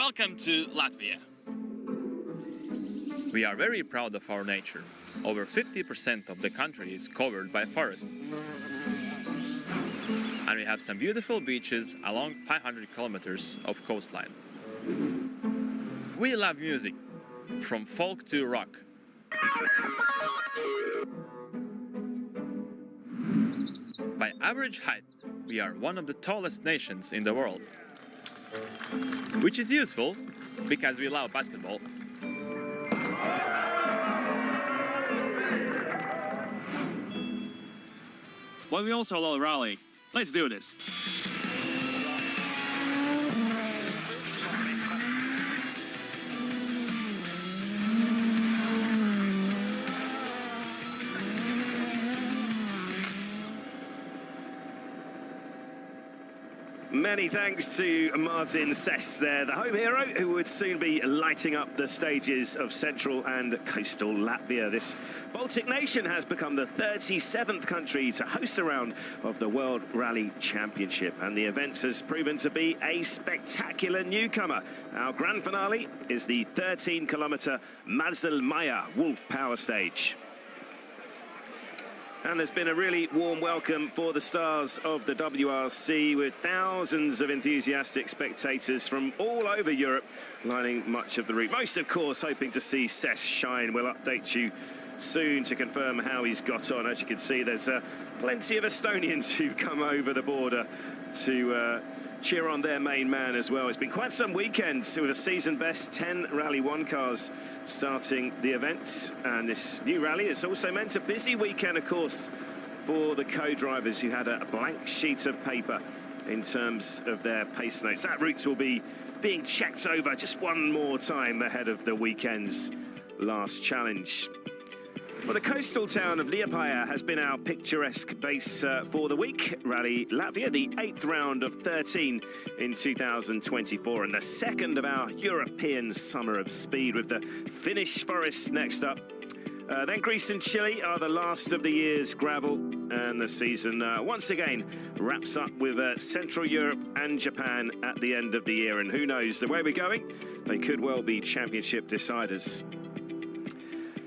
Welcome to Latvia. We are very proud of our nature. Over 50% of the country is covered by forest. And we have some beautiful beaches along 500 kilometers of coastline. We love music, from folk to rock. By average height, we are one of the tallest nations in the world. Which is useful because we love basketball. Well, we also love rally. Let's do this. Many thanks to Martin Sess there, the home hero, who would soon be lighting up the stages of central and coastal Latvia. This Baltic nation has become the 37th country to host a round of the World Rally Championship, and the event has proven to be a spectacular newcomer. Our grand finale is the 13-kilometre Mazelmaya Wolf Power Stage. And there's been a really warm welcome for the stars of the WRC, with thousands of enthusiastic spectators from all over Europe lining much of the route. Most, of course, hoping to see Sess shine. We'll update you soon to confirm how he's got on. As you can see, there's plenty of Estonians who've come over the border to cheer on their main man as well. It's been quite some weekends with a season best 10 Rally 1 cars starting the events, and this new rally is also meant a busy weekend, of course, for the co-drivers who had a blank sheet of paper in terms of their pace notes. That route will be being checked over just one more time ahead of the weekend's last challenge. Well, the coastal town of Liepāja has been our picturesque base for the week. Rally Latvia, the 8th round of 13 in 2024, and the second of our European Summer of Speed, with the Finnish Forest next up. Then Greece and Chile are the last of the year's gravel, and the season once again wraps up with Central Europe and Japan at the end of the year. And who knows, the way we're going, they could well be championship deciders.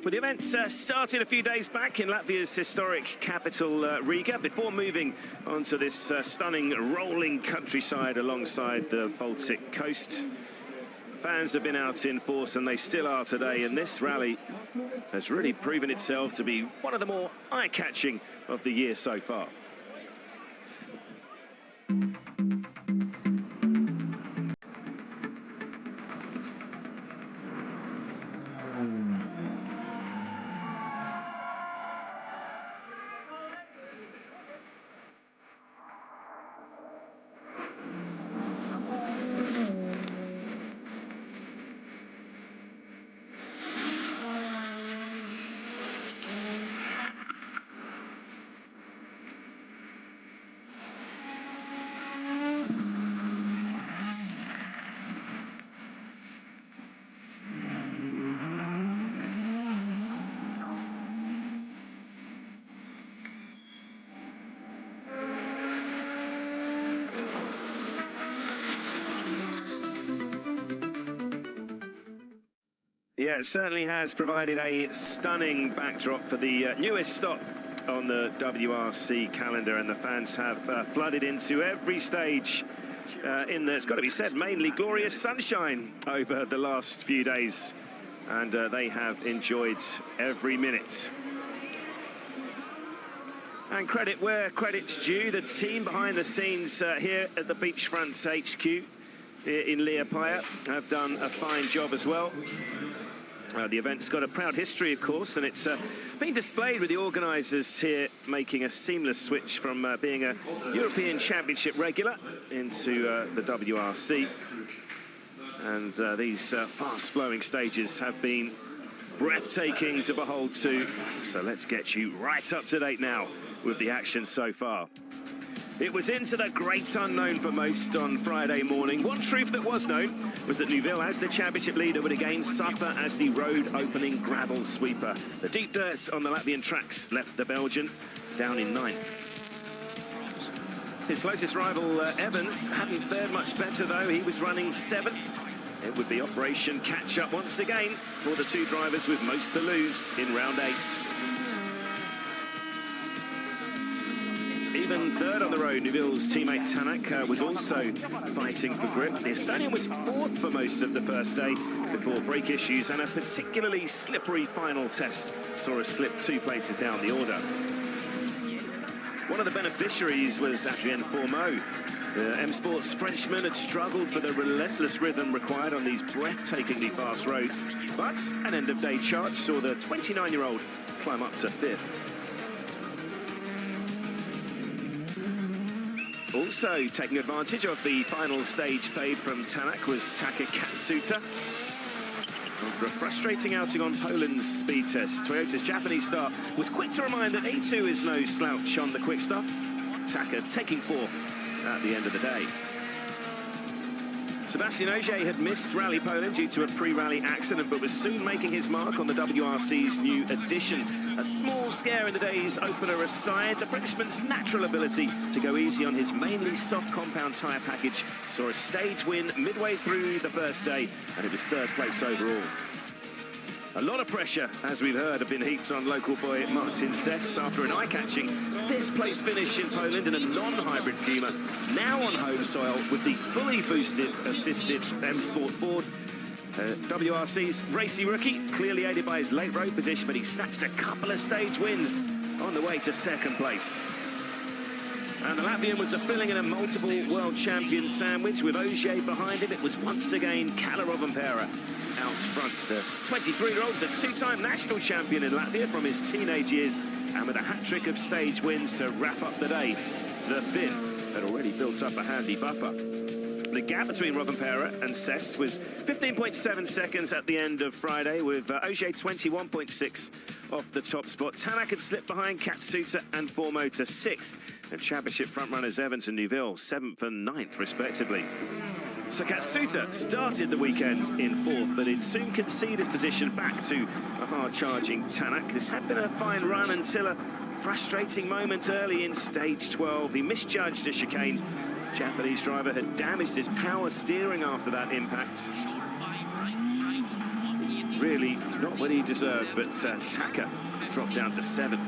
Well, the event started a few days back in Latvia's historic capital, Riga, before moving onto this stunning rolling countryside alongside the Baltic coast. Fans have been out in force, and they still are today, and this rally has really proven itself to be one of the more eye-catching of the year so far. Yeah, it certainly has provided a stunning backdrop for the newest stop on the WRC calendar, and the fans have flooded into every stage in the, it's got to be said, mainly glorious sunshine over the last few days, and they have enjoyed every minute. And credit where credit's due, the team behind the scenes here at the Beachfront HQ in Liepāja have done a fine job as well. The event's got a proud history, of course, and it's been displayed with the organisers here making a seamless switch from being a European Championship regular into the WRC. And these fast-flowing stages have been breathtaking to behold too. So let's get you right up to date now with the action so far. It was into the great unknown for most on Friday morning. One truth that was known was that Neuville, as the championship leader, would again suffer as the road-opening gravel sweeper. The deep dirt on the Latvian tracks left the Belgian down in 9th. His closest rival, Evans, hadn't fared much better, though. He was running 7th It would be Operation Catch-Up once again for the two drivers with most to lose in round 8. Even third on the road, Neuville's teammate Tanak was also fighting for grip. The Estonian was fourth for most of the first day before brake issues and a particularly slippery final test saw us slip 2 places down the order. One of the beneficiaries was Adrien Fourmeau. The M Sport's Frenchman had struggled for the relentless rhythm required on these breathtakingly fast roads, but an end-of-day charge saw the 29-year-old climb up to 5th. Also taking advantage of the final stage fade from Tanak was Taka Katsuta. After a frustrating outing on Poland's speed test, Toyota's Japanese star was quick to remind that he too is no slouch on the quick stuff. Taka taking 4th at the end of the day. Sebastian Ogier had missed Rally Poland due to a pre-rally accident, but was soon making his mark on the WRC's new edition. A small scare in the day's opener aside, the Frenchman's natural ability to go easy on his mainly soft compound tyre package saw a stage win midway through the first day, and it was 3rd place overall. A lot of pressure, as we've heard, have been heaped on local boy Martin Sess after an eye-catching 5th place finish in Poland in a non-hybrid Puma, now on home soil with the fully boosted, assisted M Sport Ford. WRC's racy rookie, clearly aided by his late road position, but he snatched a couple of stage wins on the way to 2nd place. And the Latvian was the filling in a multiple world champion sandwich. With Ogier behind him, it was once again Kalle Rovanperä out front. The 23-year-old's a 2-time national champion in Latvia from his teenage years, and with a hat-trick of stage wins to wrap up the day, the Finn had already built up a handy buffer. The gap between Rovanperä and Sess was 15.7 seconds at the end of Friday, with Ogier 21.6 off the top spot. Tanak had slipped behind Katsuta and Fourmeau to 6th, and championship frontrunners Evans and Neuville 7th and 9th, respectively. So Katsuta started the weekend in 4th, but he'd soon concede his position back to a hard-charging Tanak. This had been a fine run until a frustrating moment early in stage 12. He misjudged a chicane. Japanese driver had damaged his power steering after that impact. Really not what he deserved, but Taka dropped down to 7th.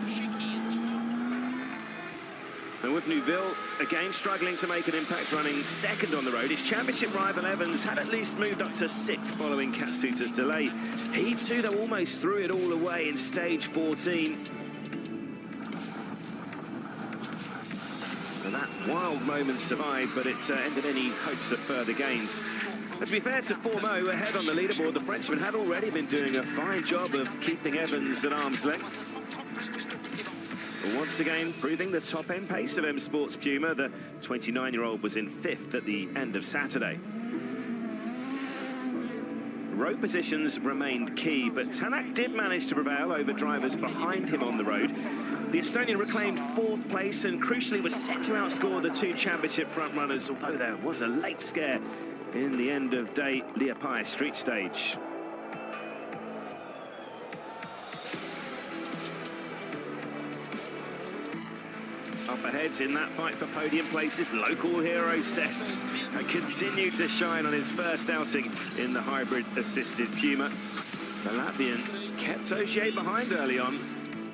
And with Neuville again struggling to make an impact, running 2nd on the road, his championship rival Evans had at least moved up to 6th following Katsuta's delay. He too, though, almost threw it all away in stage 14. And that wild moment survived, but it ended any hopes of further gains. And to be fair to Fourmeau, ahead on the leaderboard, the Frenchman had already been doing a fine job of keeping Evans at arm's length. Once again, proving the top-end pace of M Sport's Puma, the 29-year-old was in 5th at the end of Saturday. Road positions remained key, but Tanak did manage to prevail over drivers behind him on the road. The Estonian reclaimed 4th place and crucially was set to outscore the 2 championship frontrunners, although there was a late scare in the end-of-day Liepāja street stage. Up ahead in that fight for podium places, local hero Sess continued to shine on his first outing in the hybrid-assisted Puma. The Latvian kept Ogier behind early on,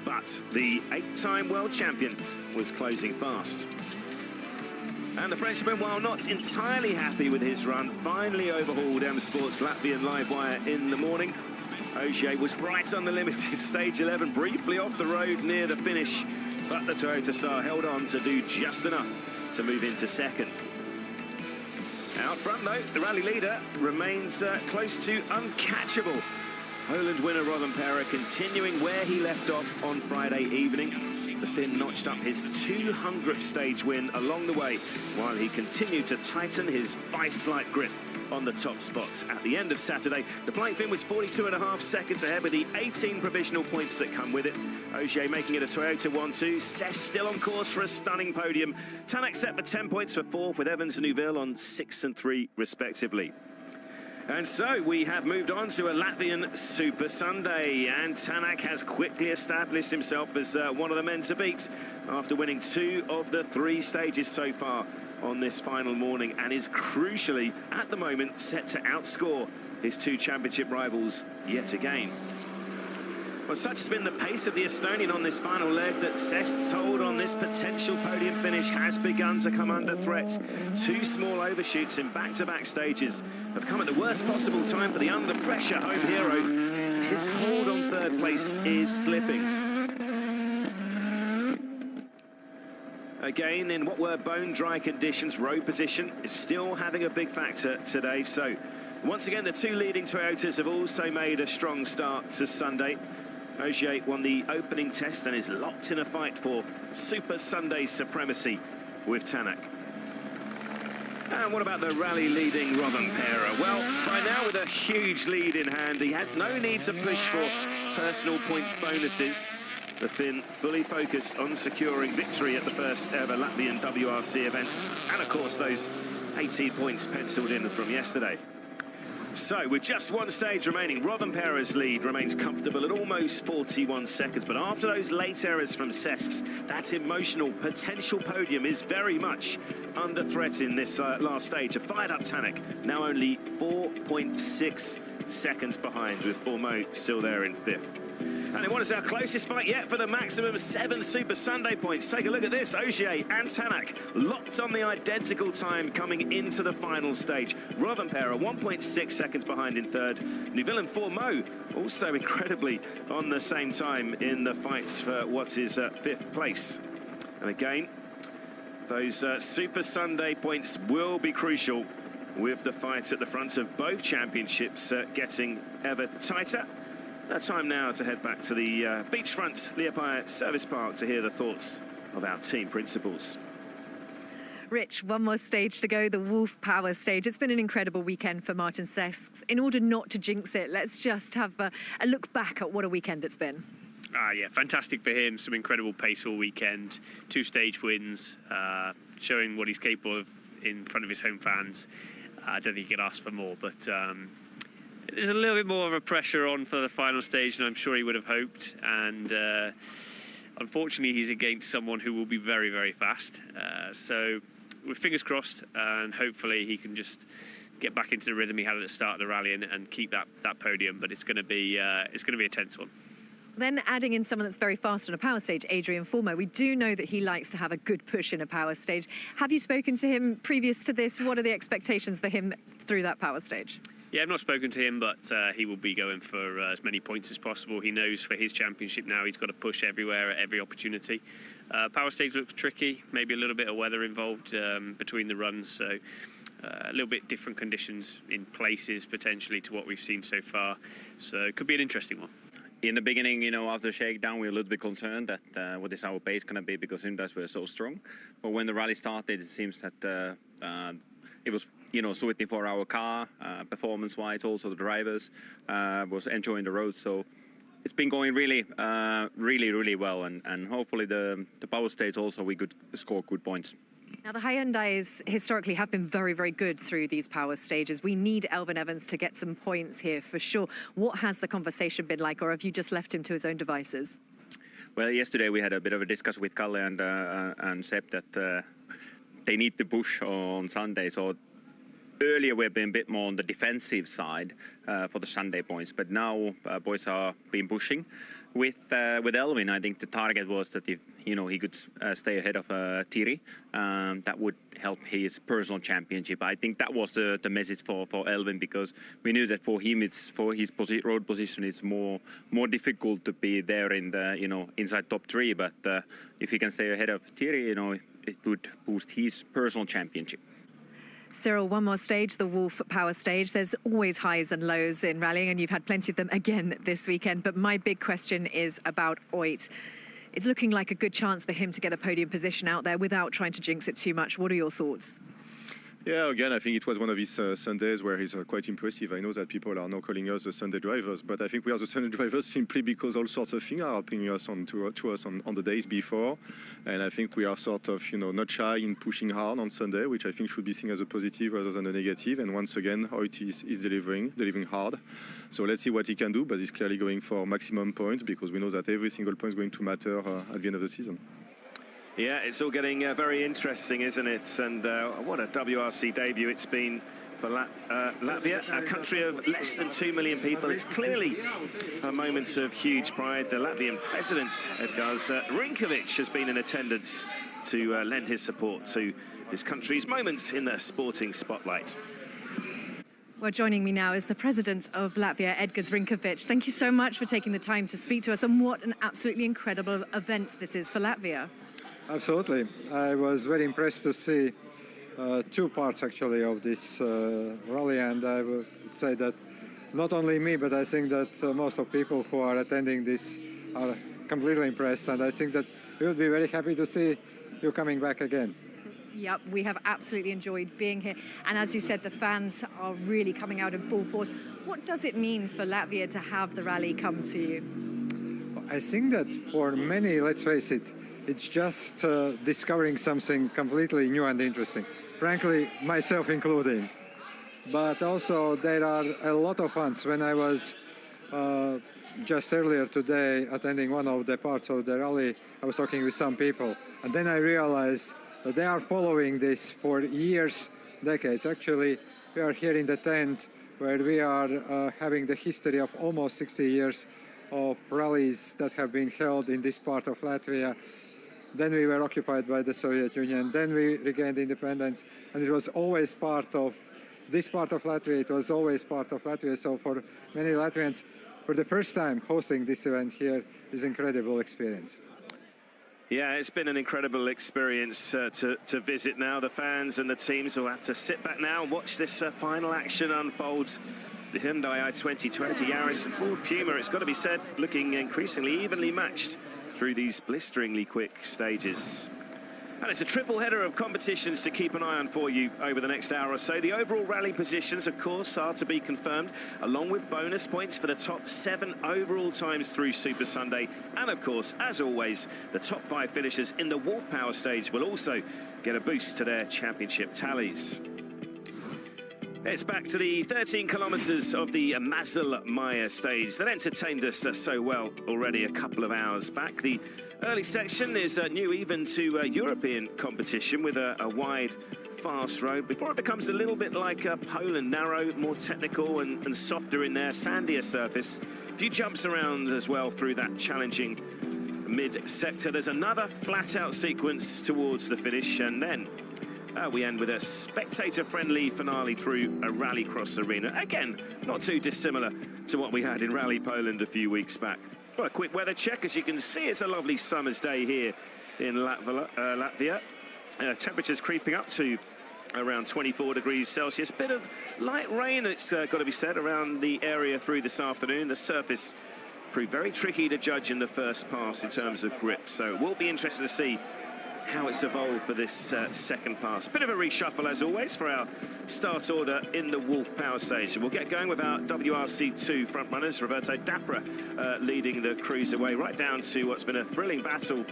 but the 8-time world champion was closing fast. And the Frenchman, while not entirely happy with his run, finally overhauled M Sport's Latvian live wire in the morning. Ogier was right on the limit in stage 11, briefly off the road near the finish, but the Toyota star held on to do just enough to move into 2nd. Out front, though, the rally leader remains close to uncatchable. Poland winner Rovanperä continuing where he left off on Friday evening. The Finn notched up his 200th stage win along the way, while he continued to tighten his vice-like grip on the top spot. At the end of Saturday, the Flying Finn was 42.5 seconds ahead with the 18 provisional points that come with it. Ogier making it a Toyota 1-2. Sess still on course for a stunning podium. Tanak set for 10 points for 4th, with Evans and Neuville on 6 and 3 respectively. And so we have moved on to a Latvian Super Sunday, and Tanak has quickly established himself as one of the men to beat after winning 2 of the 3 stages so far on this final morning and is crucially, at the moment, set to outscore his two championship rivals yet again. Well, such has been the pace of the Estonian on this final leg that Sesk's hold on this potential podium finish has begun to come under threat. Two small overshoots in back-to-back stages have come at the worst possible time for the under-pressure home hero. His hold on third place is slipping. Again, in what were bone-dry conditions, road position is still having a big factor today. So, once again, the two leading Toyotas have also made a strong start to Sunday. Ogier won the opening test and is locked in a fight for Super Sunday supremacy with Tanak. And what about the rally leading Rovanperä? Well, by now with a huge lead in hand, he had no need to push for personal points bonuses. The Finn fully focused on securing victory at the first ever Latvian WRC events, and of course those 18 points penciled in from yesterday. So, with just one stage remaining, Rovanperä's lead remains comfortable at almost 41 seconds. But after those late errors from Sesk's, that emotional potential podium is very much under threat in this last stage. A fired-up Tanak, now only 4.6 seconds behind, with Formeau still there in fifth. And in what is our closest fight yet for the maximum 7 Super Sunday points. Take a look at this. Ogier and Tanak locked on the identical time coming into the final stage. Rovanperä 1.6 seconds behind in third. Neuville and Formeau also incredibly on the same time in the fights for what is fifth place. And again, those Super Sunday points will be crucial with the fight at the front of both championships getting ever tighter. Time now to head back to the beachfront Liepāja Service Park to hear the thoughts of our team principals. Rich, one more stage to go, the Wolf Power stage. It's been an incredible weekend for Martin Seks. In order not to jinx it, let's just have a look back at what a weekend it's been. Yeah, fantastic for him. Some incredible pace all weekend. 2 stage wins, showing what he's capable of in front of his home fans. I don't think he could ask for more, but there's a little bit more of a pressure on for the final stage than I'm sure he would have hoped. And unfortunately, he's against someone who will be very, very fast. So with fingers crossed, and hopefully he can just get back into the rhythm he had at the start of the rally and keep that podium. But it's going to be a tense one. Then adding in someone that's very fast on a power stage, Adrian Formeau. We do know that he likes to have a good push in a power stage. Have you spoken to him previous to this? What are the expectations for him through that power stage? Yeah, I've not spoken to him, but he will be going for as many points as possible. He knows for his championship now he's got to push everywhere at every opportunity. Power stage looks tricky, maybe a little bit of weather involved between the runs, so a little bit different conditions in places potentially to what we've seen so far. So it could be an interesting one. In the beginning, you know, after the shakedown, we were a little bit concerned that what is our pace going to be because Hyundais were so strong. But when the rally started, it seems that it was, you know, suiting for our car, performance-wise. Also, the drivers was enjoying the road. So it's been going really, really well. And hopefully the power stage also we could score good points. Now, the Hyundais historically have been very, very good through these power stages. We need Elfyn Evans to get some points here for sure. What has the conversation been like, or have you just left him to his own devices? Well, yesterday we had a bit of a discussion with Kalle and Sepp that they need to push on Sunday. So earlier we've been a bit more on the defensive side for the Sunday points, but now boys are been pushing. With Elfyn, I think the target was that if he could stay ahead of Thierry, that would help his personal championship. I think that was the message for Elfyn, because we knew that for him for his road position it's more difficult to be there in the inside top 3. But if he can stay ahead of Thierry, it would boost his personal championship. Cyril, one more stage, the Wolf Power stage. There's always highs and lows in rallying, and you've had plenty of them again this weekend. But my big question is about Oit. It's looking like a good chance for him to get a podium position out there without trying to jinx it too much. What are your thoughts? Yeah, again, I think it was one of his Sundays where he's quite impressive. I know that people are now calling us the Sunday drivers, but I think we are the Sunday drivers simply because all sorts of things are happening to us on the days before. And I think we are sort of, not shy in pushing hard on Sunday, which I think should be seen as a positive rather than a negative. And once again, Oit is delivering hard. So let's see what he can do, but he's clearly going for maximum points because we know that every single point is going to matter at the end of the season. Yeah, it's all getting very interesting, isn't it? And what a WRC debut it's been for Latvia, a country of less than 2 million people. It's clearly a moment of huge pride. The Latvian president, Edgars Rinkovic, has been in attendance to lend his support to his country's moment in the sporting spotlight. Well, joining me now is the president of Latvia, Edgars Rinkovic. Thank you so much for taking the time to speak to us, and what an absolutely incredible event this is for Latvia. Absolutely. I was very impressed to see two parts actually of this rally, and I would say that not only me, but I think that most of people who are attending this are completely impressed, and I think that we would be very happy to see you coming back again. Yep, we have absolutely enjoyed being here. And as you said, the fans are really coming out in full force. What does it mean for Latvia to have the rally come to you? I think that for many, let's face it, it's just discovering something completely new and interesting. Frankly, myself including. But also there are a lot of fans. When I was just earlier today attending one of the parts of the rally, I was talking with some people. And then I realized that they are following this for years, decades. Actually, we are here in the tent where we are having the history of almost 60 years of rallies that have been held in this part of Latvia. Then we were occupied by the Soviet Union. Then we regained independence, and it was always part of this part of Latvia. It was always part of Latvia. So for many Latvians, for the first time hosting this event here is an incredible experience. Yeah, it's been an incredible experience to visit now. The fans and the teams will have to sit back now and watch this final action unfold. The Hyundai i2020 Yaris and Ford Puma, it's got to be said, looking increasingly evenly matched through these blisteringly quick stages. And it's a triple header of competitions to keep an eye on for you over the next hour or so. The overall rally positions, of course, are to be confirmed, along with bonus points for the top 7 overall times through Super Sunday. And, of course, as always, the top 5 finishers in the Wolf Power stage will also get a boost to their championship tallies. It's back to the 13 kilometres of the Mazel-Meyer stage that entertained us so well already a couple of hours back. The early section is new even to European competition with a wide, fast road before it becomes a little bit like Poland, narrow, more technical and softer in their sandier surface. A few jumps around as well through that challenging mid-sector. There's another flat-out sequence towards the finish, and then we end with a spectator-friendly finale through a rallycross arena. Again, not too dissimilar to what we had in Rally Poland a few weeks back. Well, a quick weather check. As you can see, it's a lovely summer's day here in Latvia. Temperatures creeping up to around 24 degrees Celsius. Bit of light rain, it's got to be said, around the area through this afternoon. The surface proved very tricky to judge in the first pass in terms of grip. So we'll be interested to see how it's evolved for this second pass. Bit of a reshuffle, as always, for our start order in the Wolf Power Stage. We'll get going with our WRC2 frontrunners, Roberto Dapra leading the cruise away, right down to what's been a thrilling battle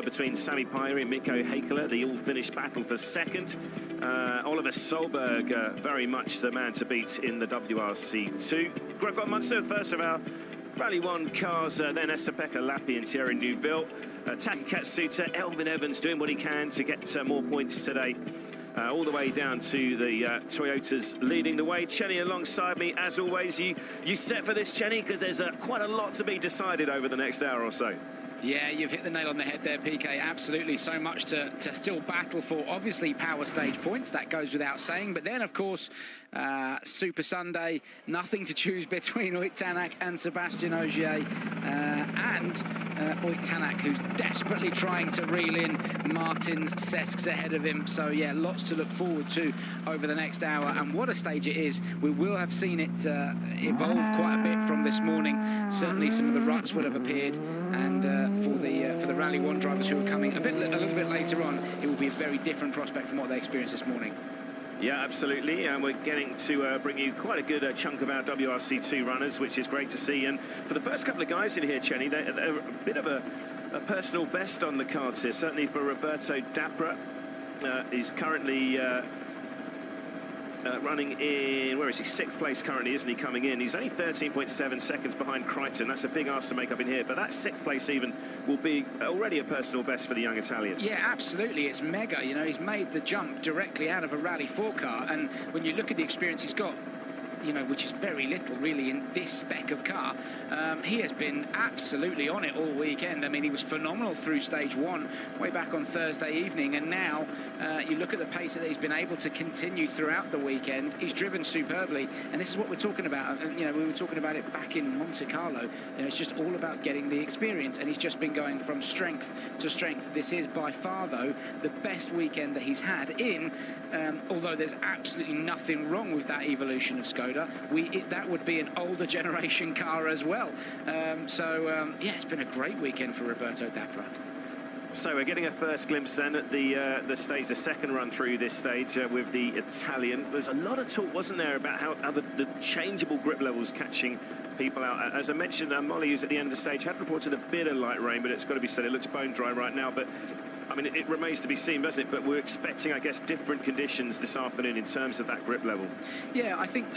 between Sami Pairi and Mikko Heikkilä, the all-Finnish battle for second. Oliver Solberg, very much the man to beat in the WRC2. Gregor Munster, first of our Rally 1 cars, then Esa-Pekka Lappi and Thierry Neuville. Taka Katsuta, Elvin Evans doing what he can to get more points today. All the way down to the Toyotas leading the way. Chenny alongside me, as always. You set for this, Chenny, because there's quite a lot to be decided over the next hour or so. Yeah, you've hit the nail on the head there, PK. Absolutely, so much to still battle for. Obviously, power stage points, that goes without saying. But then, of course, Super Sunday, nothing to choose between Uit Tänak and Sebastian Ogier. And Uit Tänak, who's desperately trying to reel in Martins Sesks ahead of him. So, yeah, lots to look forward to over the next hour. And what a stage it is. We will have seen it evolve quite a bit from this morning. Certainly some of the ruts will have appeared. And for the Rally 1 drivers who are coming a little bit later on, it will be a very different prospect from what they experienced this morning. Yeah, absolutely. And we're getting to bring you quite a good chunk of our WRC2 runners, which is great to see. And for the first couple of guys in here, Chenny, they're a bit of a personal best on the cards here. Certainly for Roberto Dapra, he's currently running in, where is he? 6th place currently, isn't he, coming in? He's only 13.7 seconds behind Crichton. That's a big ask to make up in here, but that 6th place even will be already a personal best for the young Italian. Yeah, absolutely. It's mega. You know, he's made the jump directly out of a Rally 4 car, and when you look at the experience he's got, you know, which is very little really in this spec of car, he has been absolutely on it all weekend. I mean, he was phenomenal through stage 1 way back on Thursday evening, and now you look at the pace that he's been able to continue throughout the weekend. He's driven superbly, and this is what we're talking about. You know, we were talking about it back in Monte Carlo. You know, it's just all about getting the experience, and he's just been going from strength to strength. This is by far, though, the best weekend that he's had in, although there's absolutely nothing wrong with that evolution of Skoda. That would be an older generation car as well. Yeah, it's been a great weekend for Roberto Dapra. So we're getting a first glimpse then at the stage, the second run through this stage with the Italian. There's a lot of talk, wasn't there, about how the changeable grip levels catching people out. As I mentioned, Molly, who's at the end of the stage, had reported a bit of light rain, but it's got to be said, it looks bone dry right now. But I mean, it remains to be seen, doesn't it? But we're expecting, I guess, different conditions this afternoon in terms of that grip level. Yeah, I think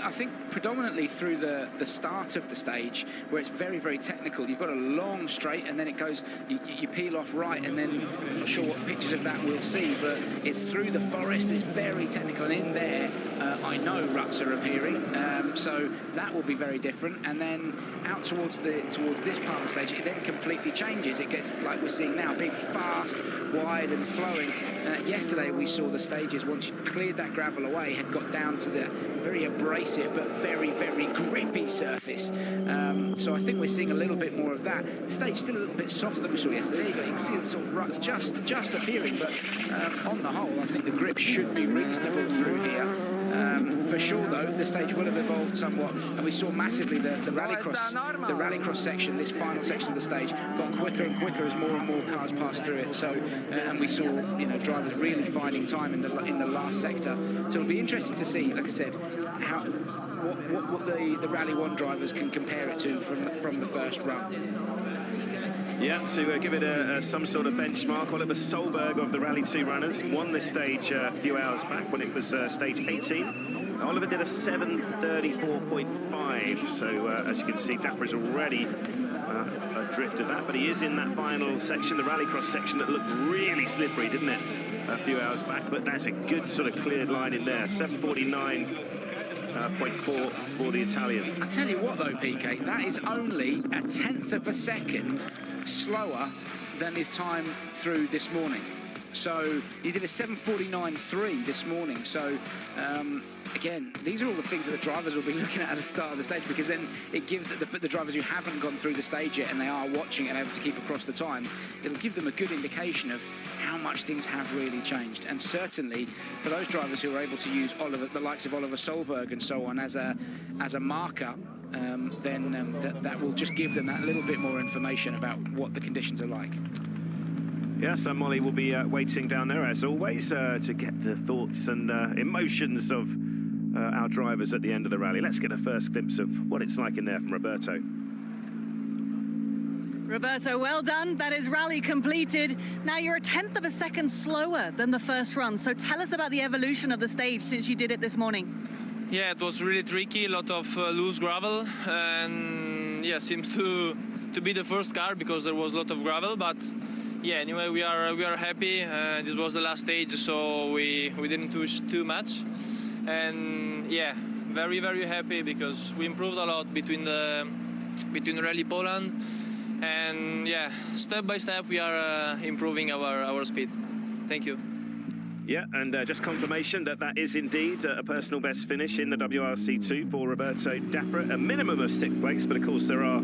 predominantly through the start of the stage, where it's very, very technical. You've got a long straight, and then it goes, you peel off right, and then I'm not sure what pictures of that we'll see, but it's through the forest. It's very technical, and in there, I know ruts are appearing, so that will be very different. And then out towards this part of the stage, it then completely changes. It gets like we're seeing now, big, fast, wide and flowing. Yesterday we saw the stages, once you cleared that gravel away, had got down to the very abrasive but very, very grippy surface. So I think we're seeing a little bit more of that. The stage still a little bit softer than we saw yesterday. You can see the sort of ruts just appearing, but on the whole, I think the grip should be reasonable through here. For sure, though, the stage will have evolved somewhat, and we saw massively the rallycross section, this final section of the stage, got quicker and quicker as more and more cars passed through it. So, and we saw, you know, drivers really finding time in the last sector. So it'll be interesting to see, like I said, what the Rally 1 drivers can compare it to from the first run. Yeah, to give it some sort of benchmark, Oliver Solberg of the Rally 2 runners won this stage a few hours back when it was stage 18. Oliver did a 7:34.5, so as you can see, Dapper is already adrift of that, but he is in that final section, the rallycross section, that looked really slippery, didn't it, a few hours back, but that's a good sort of cleared line in there, 7:49.4 for the Italian. I tell you what though, PK, that is only a 1/10 of a second slower than his time through this morning. So he did a 7:49.3 this morning. So again, these are all the things that the drivers will be looking at the start of the stage, because then it gives the drivers who haven't gone through the stage yet and they are watching and able to keep across the times, it'll give them a good indication of how much things have really changed. And certainly for those drivers who are able to use the likes of Oliver Solberg and so on as a marker, then that will just give them that little bit more information about what the conditions are like. Yeah, so Molly will be waiting down there, as always, to get the thoughts and emotions of our drivers at the end of the rally. Let's get a first glimpse of what it's like in there from Roberto. Roberto, well done. That is rally completed. Now you're a 1/10 of a second slower than the first run. So tell us about the evolution of the stage since you did it this morning. Yeah, it was really tricky, a lot of loose gravel, and yeah, seems to be the first car because there was a lot of gravel, but yeah, anyway, we are happy. This was the last stage, so we didn't push too much, and yeah, very, very happy because we improved a lot between Rally Poland, and yeah, step by step we are improving our speed. Thank you. Yeah, and just confirmation that is indeed a personal best finish in the WRC2 for Roberto Dapra, a minimum of 6th place, but of course there are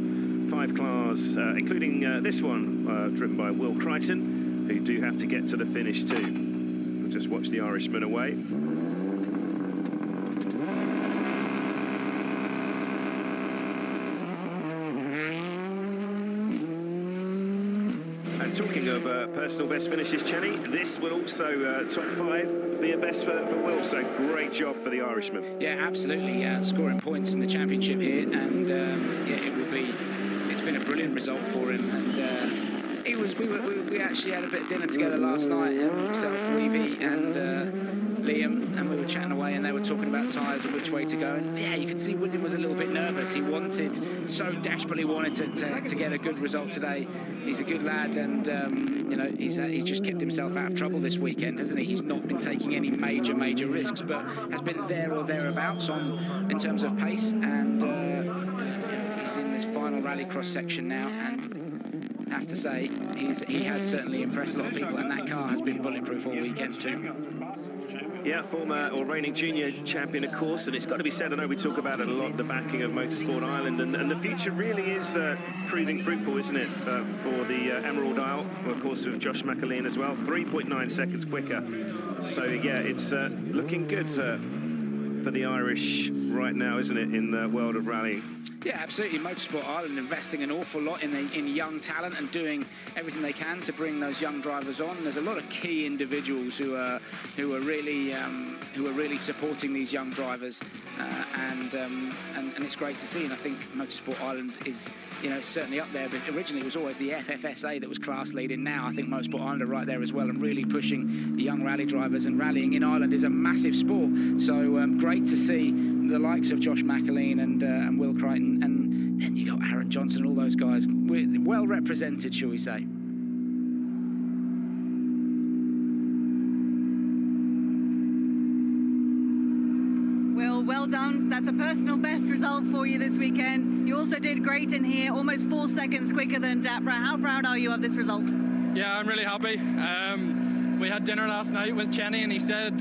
5 cars, including this one, driven by Will Crichton, who do have to get to the finish too. We'll just watch the Irishman away. And talking of personal best finishes, Chenny, this will also top 5 be a best for Will, so great job for the Irishman. Yeah, absolutely, scoring points in the championship here, and yeah, it's been a brilliant result for him, and we actually had a bit of dinner together last night, himself, Weavy, and Liam, and we were chatting away, and they were talking about tyres and which way to go. And yeah, you could see William was a little bit nervous. He so desperately wanted to get a good result today. He's a good lad, and you know, he's just kept himself out of trouble this weekend, hasn't he? He's not been taking any major risks, but has been there or thereabouts in terms of pace, and he's in this final rallycross section now, and I have to say he has certainly impressed a lot of people, and that car has been bulletproof all weekend too. Yeah, former or reigning junior champion, of course, and it's got to be said, I know we talk about it a lot, the backing of Motorsport Ireland, and the future really is proving fruitful, isn't it, for the Emerald Isle, of course, with Josh McAleen as well, 3.9 seconds quicker. So, yeah, it's looking good for the Irish right now, isn't it, in the world of rallying? Yeah, absolutely. Motorsport Ireland investing an awful lot in young talent and doing everything they can to bring those young drivers on. There's a lot of key individuals who are really supporting these young drivers, and it's great to see. And I think Motorsport Ireland is, you know, certainly up there. But originally it was always the FFSA that was class leading. Now I think Motorsport Ireland are right there as well, and really pushing the young rally drivers. And rallying in Ireland is a massive sport. So great to see the likes of Josh McAleen and Will Crichton, and then you got Aaron Johnson, all those guys. We're well represented, shall we say. Well done. That's a personal best result for you this weekend. You also did great in here, almost 4 seconds quicker than Dapra. How proud are you of this result? Yeah, I'm really happy. We had dinner last night with Chenny, and he said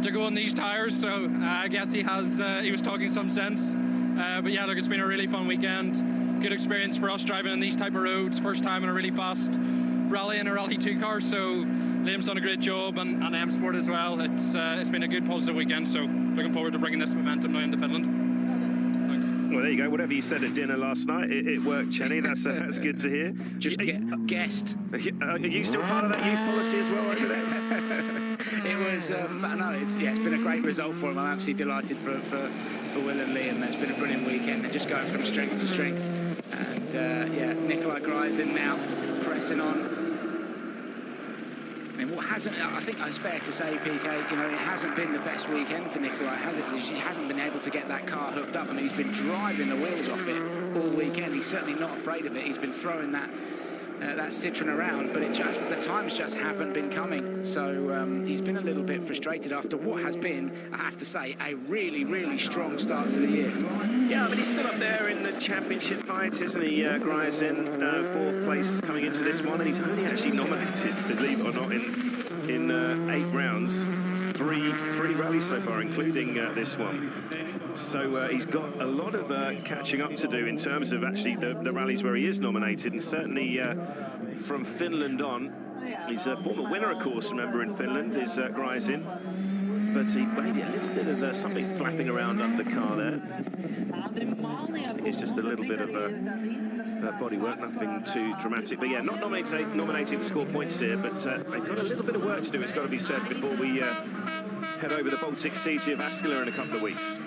to go on these tyres, so I guess he was talking some sense. But yeah, look, it's been a really fun weekend. Good experience for us driving on these type of roads. First time in a really fast rally in a Rally 2 car, so Liam's done a great job, and M Sport as well. It's been a good positive weekend, so looking forward to bringing this momentum now into Finland. Thanks. Well, there you go. Whatever you said at dinner last night, it worked, Chenny. That's good to hear. Just guessed. Are you still part of that youth policy as well over there? It was, but no, it's been a great result for him. I'm absolutely delighted for Will and Liam. It's been a brilliant weekend. They're just going from strength to strength. And yeah, Nikolai Greisen now pressing on. I mean, I think it's fair to say, PK, you know, it hasn't been the best weekend for Nikolai, has it? He hasn't been able to get that car hooked up. I mean, he's been driving the wheels off it all weekend. He's certainly not afraid of it. He's been throwing that Citroen around, but the times just haven't been coming. So he's been a little bit frustrated after what has been, I have to say, a really strong start to the year. Yeah, I mean, he's still up there in the championship fights, isn't he? Greisen, 4th place coming into this one, and he's only actually nominated, believe it or not, in 8 rounds. Three rallies so far, including this one. So he's got a lot of catching up to do in terms of actually the rallies where he is nominated, and certainly from Finland on. He's a former winner, of course, remember, in Finland, is Greisen. But he maybe a little bit of something flapping around under the car there. I think it's just a little bit of bodywork, nothing too dramatic. But yeah, not nominated to score points here, but they've got a little bit of work to do, it's got to be said, before we head over the Baltic Sea to Jyväskylä in a couple of weeks.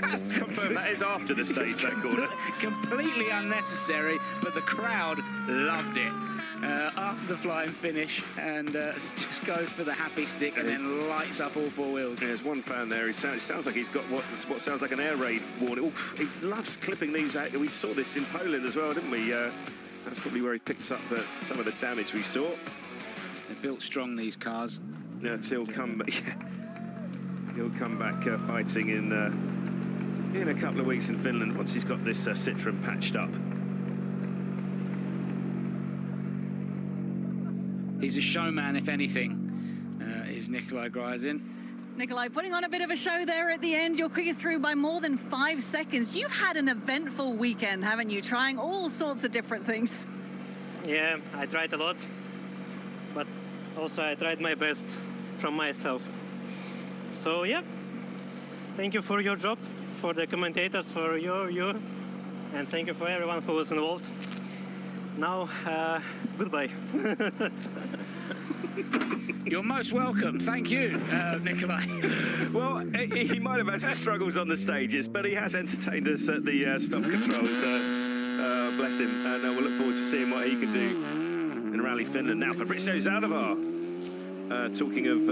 Just to confirm, that is after the stage, that corner. Completely unnecessary, but the crowd loved it. After the flying finish, and just goes for the happy stick and then lights up all 4 wheels. There's one fan there. It sounds like he's got what sounds like an air raid warning. Oof, he loves clipping these out. We saw this in Poland as well, didn't we? That's probably where he picked up some of the damage we saw. They're built strong, these cars. Yeah, he'll come back fighting in a couple of weeks in Finland once he's got this Citroen patched up. He's a showman, if anything, is Nikolai Greisen. Nikolai, putting on a bit of a show there at the end. You're quickest through by more than 5 seconds. You've had an eventful weekend, haven't you? Trying all sorts of different things. Yeah, I tried a lot, but also I tried my best from myself. So yeah, thank you for your job, for the commentators, for you, and thank you for everyone who was involved. Now, goodbye. You're most welcome. Thank you, Nikolai. Well, he might have had some struggles on the stages, but he has entertained us at the stop controls Bless him. And we'll look forward to seeing what he can do in Rally Finland. Now, Fabrizio Zaldivar, talking of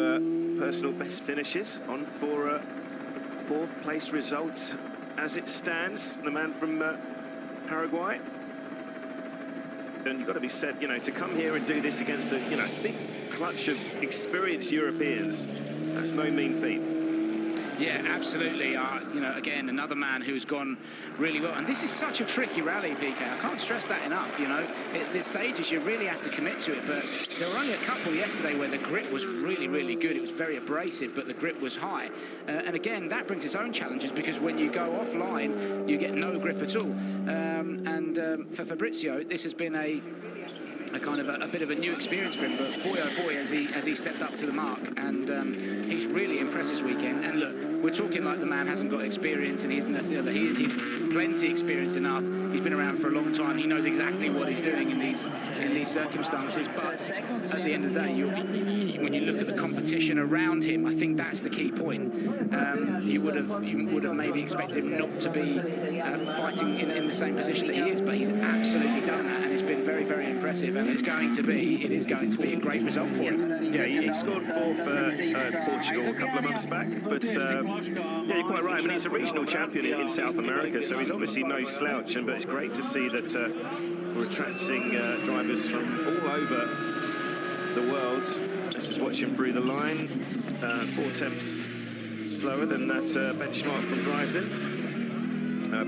personal best finishes, on for a fourth place result as it stands. The man from Paraguay. And you've got to be said, to come here and do this against a, big clutch of experienced Europeans, that's no mean feat. Yeah, absolutely. Again, another man who's gone really well. And this is such a tricky rally, PK. I can't stress that enough, The stages, you really have to commit to it. But there were only a couple yesterday where the grip was really, really good. It was very abrasive, but the grip was high. And again, that brings its own challenges because when you go offline, you get no grip at all. For Fabrizio, this has been a kind of a bit of a new experience for him, but boy oh boy has he stepped up to the mark, and he's really impressed this weekend. And look, we're talking like the man hasn't got experience, and he's plenty experienced enough. He's been around for a long time. He knows exactly what he's doing in these circumstances. But at the end of the day, when you look at the competition around him, I think that's the key point. You would have maybe expected him not to be fighting in the same position that he is, but he's absolutely done that, and it's been very, very impressive. And it is going to be a great result for him. Yeah, he scored fourth for Portugal a couple of months back, but yeah, you're quite right. I mean, he's a regional champion in South America, so he's obviously no slouch. But it's great to see that we're attracting drivers from all over the world. Let's just watch him through the line. 4 tenths slower than that benchmark from Gryzen.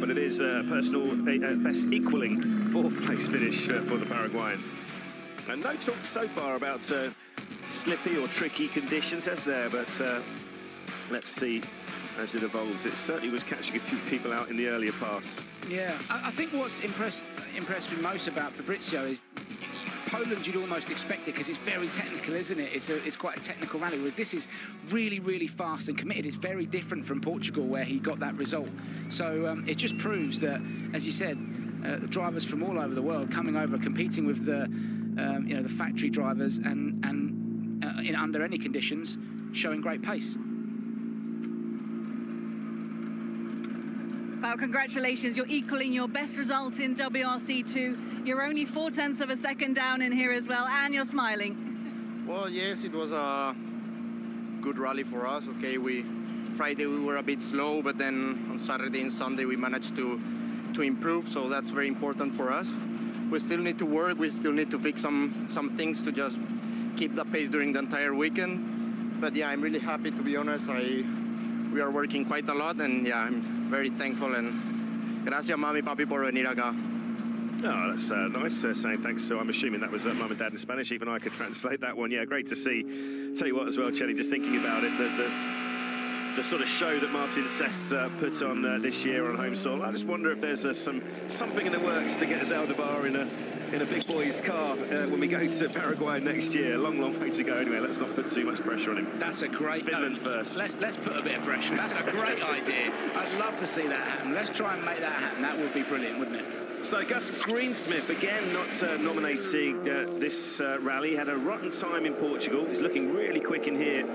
But it is a personal best equaling fourth place finish for the Paraguayan. And no talk so far about slippy or tricky conditions, has there? But let's see as it evolves. It certainly was catching a few people out in the earlier pass. Yeah, I think what's impressed me most about Fabrizio is Poland, you'd almost expect it because it's very technical, isn't it? It's quite a technical rally, whereas this is really, really fast and committed. It's very different from Portugal, where he got that result. So it just proves that, as you said, the drivers from all over the world coming over, competing with the the factory drivers, and under any conditions, showing great pace. Well, congratulations. You're equaling your best result in WRC2. You're only 0.4 of a second down in here as well, and you're smiling. Well, yes, it was a good rally for us. Okay, Friday we were a bit slow, but then on Saturday and Sunday we managed to improve, so that's very important for us. We still need to work. We still need to fix some things to just keep the pace during the entire weekend. But yeah, I'm really happy, to be honest. We are working quite a lot, and yeah, I'm very thankful, and gracias mami papi por venir acá. Oh, that's nice saying thanks. So I'm assuming that was mum and dad in Spanish. Even I could translate that one. Yeah, great to see. Tell you what as well, Chelly, just thinking about it, the sort of show that Martin Sess put on this year on home soil. I just wonder if there's something in the works to get Zaldivar in a big boy's car when we go to Paraguay next year. Long way to go. Anyway, let's not put too much pressure on him. That's a great... Finland first. Let's put a bit of pressure. That's a great idea. I'd love to see that happen. Let's try and make that happen. That would be brilliant, wouldn't it? So Gus Greensmith, again, not nominating this rally. Had a rotten time in Portugal. He's looking really quick in here.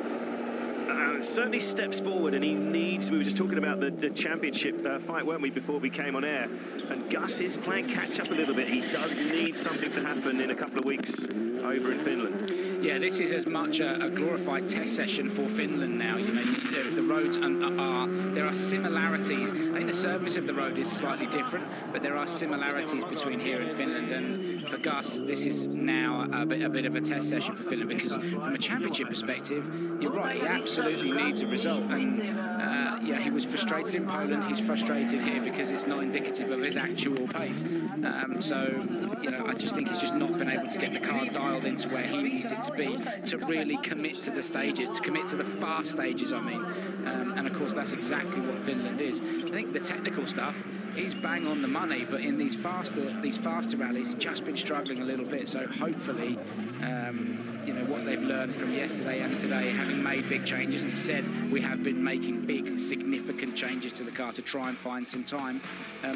Certainly steps forward, and he needs... We were just talking about the championship fight, weren't we, before we came on air? And Gus is playing catch-up a little bit. He does need something to happen in a couple of weeks over in Finland. Yeah, this is as much a glorified test session for Finland now. The roads there are similarities. I think the surface of the road is slightly different, but there are similarities between here and Finland. And for Gus, this is now a bit of a test session for Finland, because from a championship perspective, you're right, he absolutely needs a result. And yeah, he was frustrated in Poland. He's frustrated here because it's not indicative of his actual pace. So, I just think he's just not been able to get the car dialed into where he needs it to be, to really commit to the stages, to commit to the fast stages, I mean. And of course, that's exactly what Finland is. I think the technical stuff, he's bang on the money, but in these faster rallies, he's just been struggling a little bit. So hopefully, what they've learned from yesterday and today, having made big changes, and he said we have been making big, significant changes to the car to try and find some time,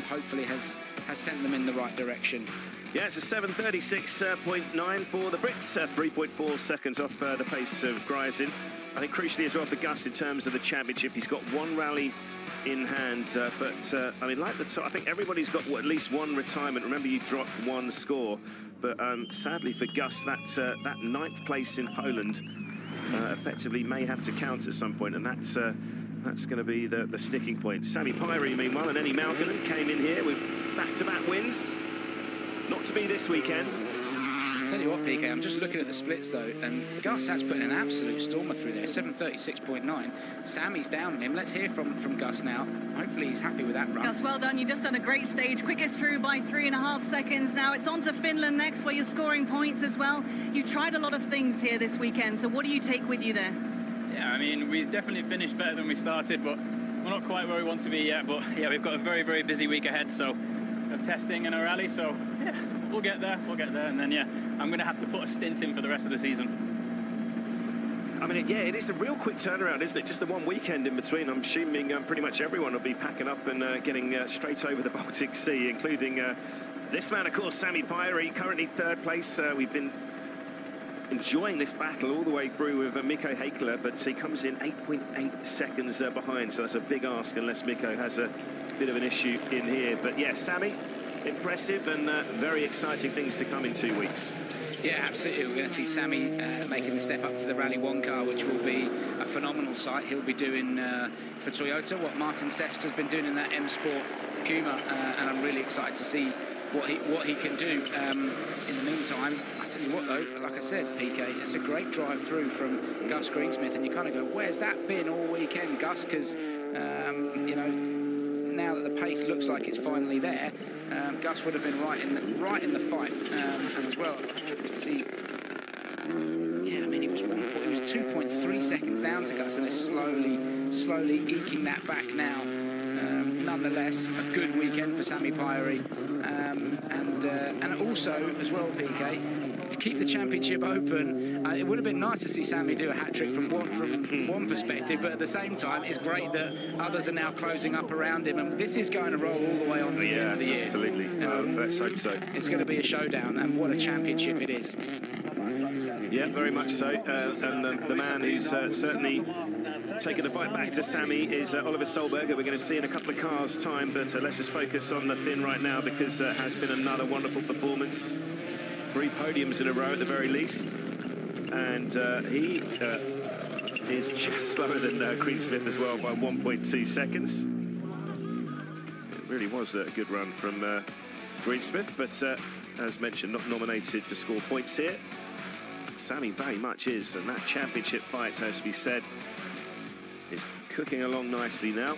hopefully has sent them in the right direction. Yeah, it's a 7:36.9 for the Brits, 3.4 seconds off the pace of Gryzen. I think crucially as well for Gus in terms of the championship, he's got one rally in hand. I mean, like the top, I think everybody's got at least one retirement. Remember, you dropped one score. But sadly for Gus, that 9th place in Poland effectively may have to count at some point, and that's going to be the sticking point. Sami Pyri, meanwhile, and Eddie Malkin came in here with back-to-back wins. Not to be this weekend. Tell you what, PK, I'm just looking at the splits though, and Gus has put an absolute stormer through there, 7:36.9. Sammy's down on him. Let's hear from Gus now. Hopefully he's happy with that run. Gus, well done. You've just done a great stage. Quickest through by 3.5 seconds. Now it's on to Finland next, where you're scoring points as well. You tried a lot of things here this weekend, so what do you take with you there? Yeah, I mean, we definitely finished better than we started, but we're not quite where we want to be yet. But yeah, we've got a very, very busy week ahead, so of testing and a rally, so yeah, we'll get there, and then yeah, I'm going to have to put a stint in for the rest of the season. I mean, yeah, it is a real quick turnaround, isn't it? Just the one weekend in between. I'm assuming pretty much everyone will be packing up and getting straight over the Baltic Sea, including this man, of course, Sami Pyri, currently 3rd place. We've been enjoying this battle all the way through with Mikko Heikkilä, but he comes in 8.8 seconds behind, so that's a big ask unless Mikko has a bit of an issue in here. But yeah, Sami, impressive and very exciting things to come in 2 weeks. Yeah, absolutely. We're going to see Sami making the step up to the Rally 1 car, which will be a phenomenal sight. He'll be doing for Toyota what Martin Sesk has been doing in that M Sport Puma, and I'm really excited to see what he can do. In the meantime, I tell you what though, like I said, PK, it's a great drive through from Gus Greensmith, and you kind of go, where's that been all weekend, Gus? Because you know, now that the pace looks like it's finally there, Gus would have been right in the fight, and as well, to see. Yeah, I mean, he was 2.3 seconds down to Gus, and is slowly eking that back now. Nonetheless, a good weekend for Sami Pyri, and also as well, PK, to keep the championship open. It would have been nice to see Sami do a hat-trick from one perspective, but at the same time, it's great that others are now closing up around him, and this is going to roll all the way on to the end of the year. Absolutely. Let's hope so. It's going to be a showdown, and what a championship it is. Yeah, very much so. And the man who's certainly taking the fight back to Sami is Oliver Solberg. We're going to see in a couple of cars' time, but let's just focus on the Finn right now, because it has been another wonderful performance. 3 podiums in a row at the very least. And he is just slower than Greensmith as well by 1.2 seconds. It really was a good run from Greensmith, but as mentioned, not nominated to score points here. Sami very much is, and that championship fight, has to be said, is cooking along nicely now.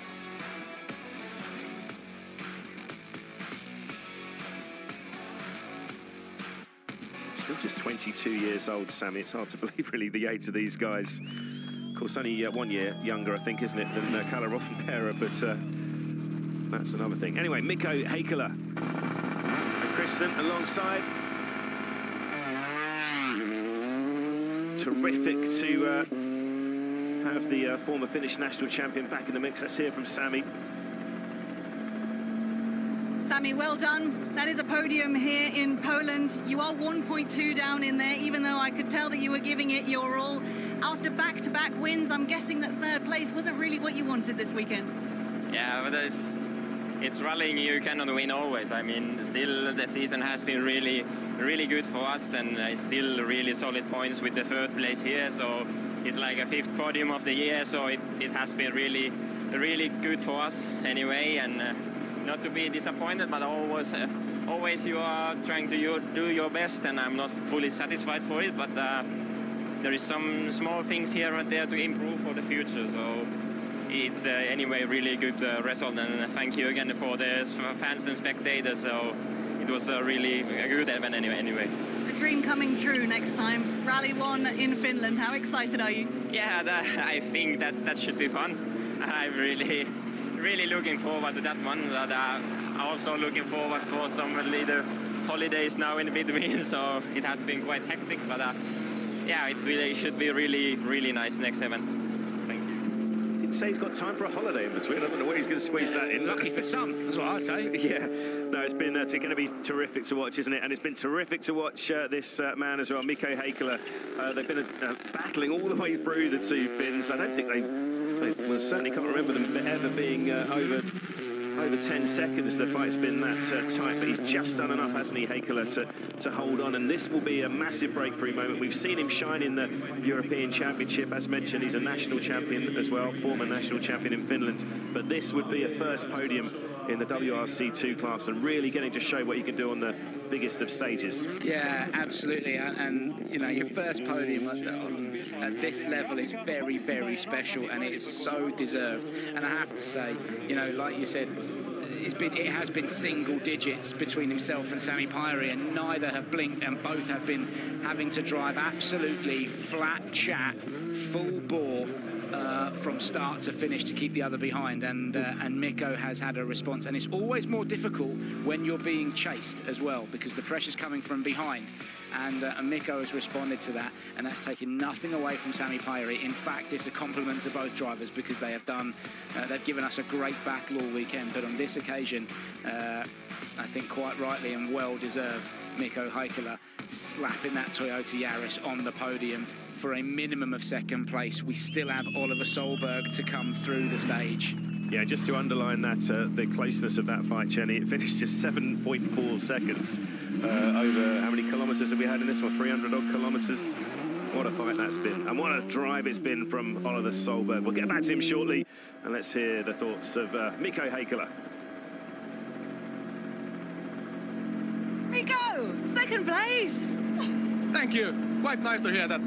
Still just 22 years old, Sami. It's hard to believe, really, the age of these guys. Of course, only 1 year younger, I think, isn't it, than Kalle Rovanperä, but that's another thing. Anyway, Mikko Heikkilä and Kristen alongside. Terrific to have the former Finnish national champion back in the mix. Let's hear from Sami. Sami, well done. That is a podium here in Poland. You are 1.2 down in there, even though I could tell that you were giving it your all. After back-to-back wins, I'm guessing that 3rd place wasn't really what you wanted this weekend. Yeah, but it's rallying. You cannot win always. I mean, still the season has been really good for us, and it's still really solid points with the 3rd place here. So it's like a 5th podium of the year. So it has been really good for us anyway, and not to be disappointed, but always you are trying to do your best, and I'm not fully satisfied for it, but there is some small things here and there to improve for the future. So it's anyway really good result, and thank you again for the fans and spectators. So it was a really good event anyway. A dream coming true next time. Rally 1 in Finland. How excited are you? Yeah, I think that should be fun. I'm really looking forward to that one. But I'm also looking forward for some little holidays now in between. So it has been quite hectic, but yeah, it should be really nice next event. Didn't say he's got time for a holiday in between. I don't know where he's going to squeeze that in. Lucky for some, that's what I'd say. Yeah, no, it's been going to be terrific to watch, isn't it? And it's been terrific to watch this man as well, Mikko Heikkilä. They've been battling all the way through the 2 Finns. I don't think they've Well, certainly can't remember them ever being over 10 seconds. The fight's been that tight, but he's just done enough, hasn't he, Heikkilä, to hold on, and this will be a massive breakthrough moment. We've seen him shine in the European Championship. As mentioned, he's a national champion as well, former national champion in Finland, but this would be a first podium in the WRC2 class and really getting to show what you can do on the biggest of stages. Yeah, absolutely, and you know, your first podium at this level is very, very special, and it is so deserved. And I have to say, you know, like you said, it has been single digits between himself and Sami Pairi, and neither have blinked, and both have been having to drive absolutely flat chat, full bore from start to finish to keep the other behind, and Mikko has had a response, and it's always more difficult when you're being chased as well, because the pressure's coming from behind, and Mikko has responded to that, and that's taken nothing away from Sami Pairi. In fact, it's a compliment to both drivers, because they have done, they've given us a great battle all weekend, but on this occasion, I think quite rightly and well deserved, Mikko Heikkilä slapping that Toyota Yaris on the podium for a minimum of second place. We still have Oliver Solberg to come through the stage. Yeah, just to underline that, the closeness of that fight, Jenny, it finished just 7.4 seconds over how many kilometres have we had in this one? 300 odd kilometres. What a fight that's been, and what a drive it's been from Oliver Solberg. We'll get back to him shortly, and let's hear the thoughts of Mikko Heikkilä. Mikko, second place. Thank you. Quite nice to hear that.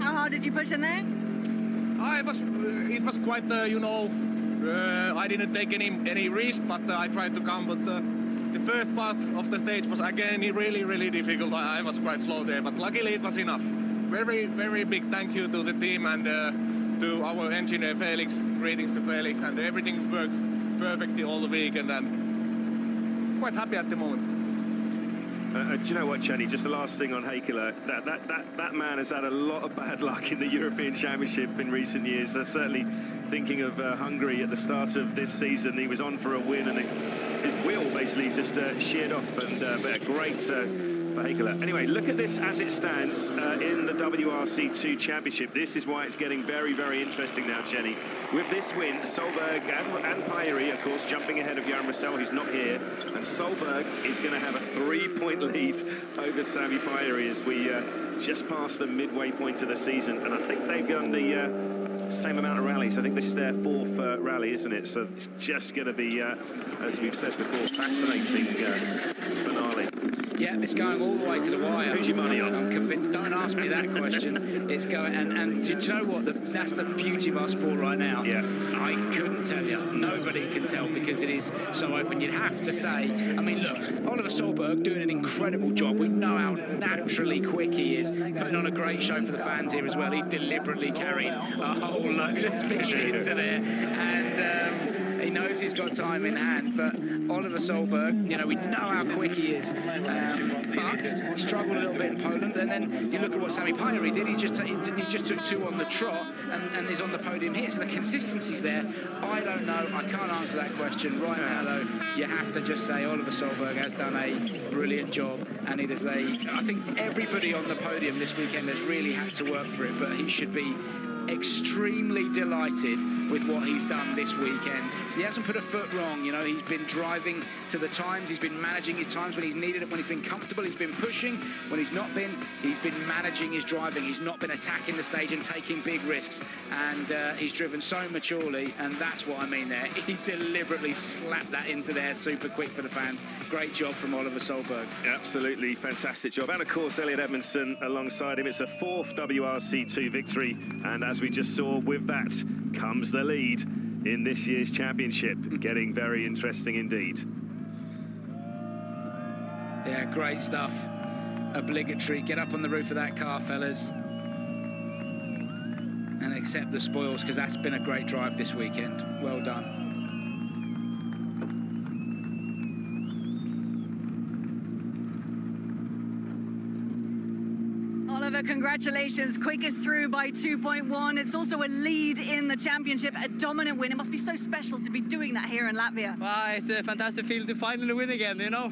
How hard did you push in there? It was quite, you know, I didn't take any risk, but I tried to come. But the first part of the stage was again really, really difficult. I was quite slow there, but luckily it was enough. Very, very big thank you to the team and to our engineer Felix. Greetings to Felix, and everything worked perfectly all the week, and I'm quite happy at the moment. Do you know what, Jenny? Just the last thing on Heikkilä. That man has had a lot of bad luck in the European Championship in recent years. Certainly thinking of Hungary at the start of this season. He was on for a win, and his wheel basically just sheared off. And but great for Heikkilä. Anyway, look at this as it stands in the WRC2 Championship. This is why it's getting very, very interesting now, Jenny. With this win, Solberg and Pairi, of course, jumping ahead of Jan Rosell, who's not here. And Solberg is going to have a 3-point lead over Sami Pairi as we just passed the midway point of the season. And I think they've done the same amount of rallies. I think this is their fourth rally, isn't it? So it's just going to be, as we've said before, fascinating finale. Yeah, it's going all the way to the wire. Who's your money on? I'm convinced. Don't ask me that question. It's going, and do you know what? That's the beauty of our sport right now. Yeah. I couldn't tell you. Nobody can tell because it is so open. You'd have to say. I mean, look, Oliver Solberg doing an incredible job. We know how naturally quick he is, putting on a great show for the fans here as well. He deliberately carried a whole load of speed into there, and. He knows he's got time in hand, but Oliver Solberg, you know, we know how quick he is, but struggled a little bit in Poland. And then you look at what Sami Pairi did. He just took 2 on the trot and is on the podium here. So the consistency's there. I don't know. I can't answer that question right now, though. You have to just say Oliver Solberg has done a brilliant job, and it is I think everybody on the podium this weekend has really had to work for it, but he should be extremely delighted with what he's done this weekend. He hasn't put a foot wrong, you know. He's been driving to the times, he's been managing his times when he's needed it, when he's been comfortable, he's been pushing. When he's not been, he's been managing his driving. He's not been attacking the stage and taking big risks, and he's driven so maturely, and that's what I mean there. He deliberately slapped that into there super quick for the fans. Great job from Oliver Solberg. Absolutely fantastic job. And of course, Elliot Edmondson alongside him. It's a 4th WRC2 victory, and as we just saw, with that comes the lead in this year's championship. Getting very interesting indeed. Yeah, great stuff. Obligatory. Get up on the roof of that car, fellas, and accept the spoils, because that's been a great drive this weekend. Well done. Oliver, congratulations. Quickest through by 2.1. It's also a lead in the championship, a dominant win. It must be so special to be doing that here in Latvia. Well, it's a fantastic feeling to finally win again, you know.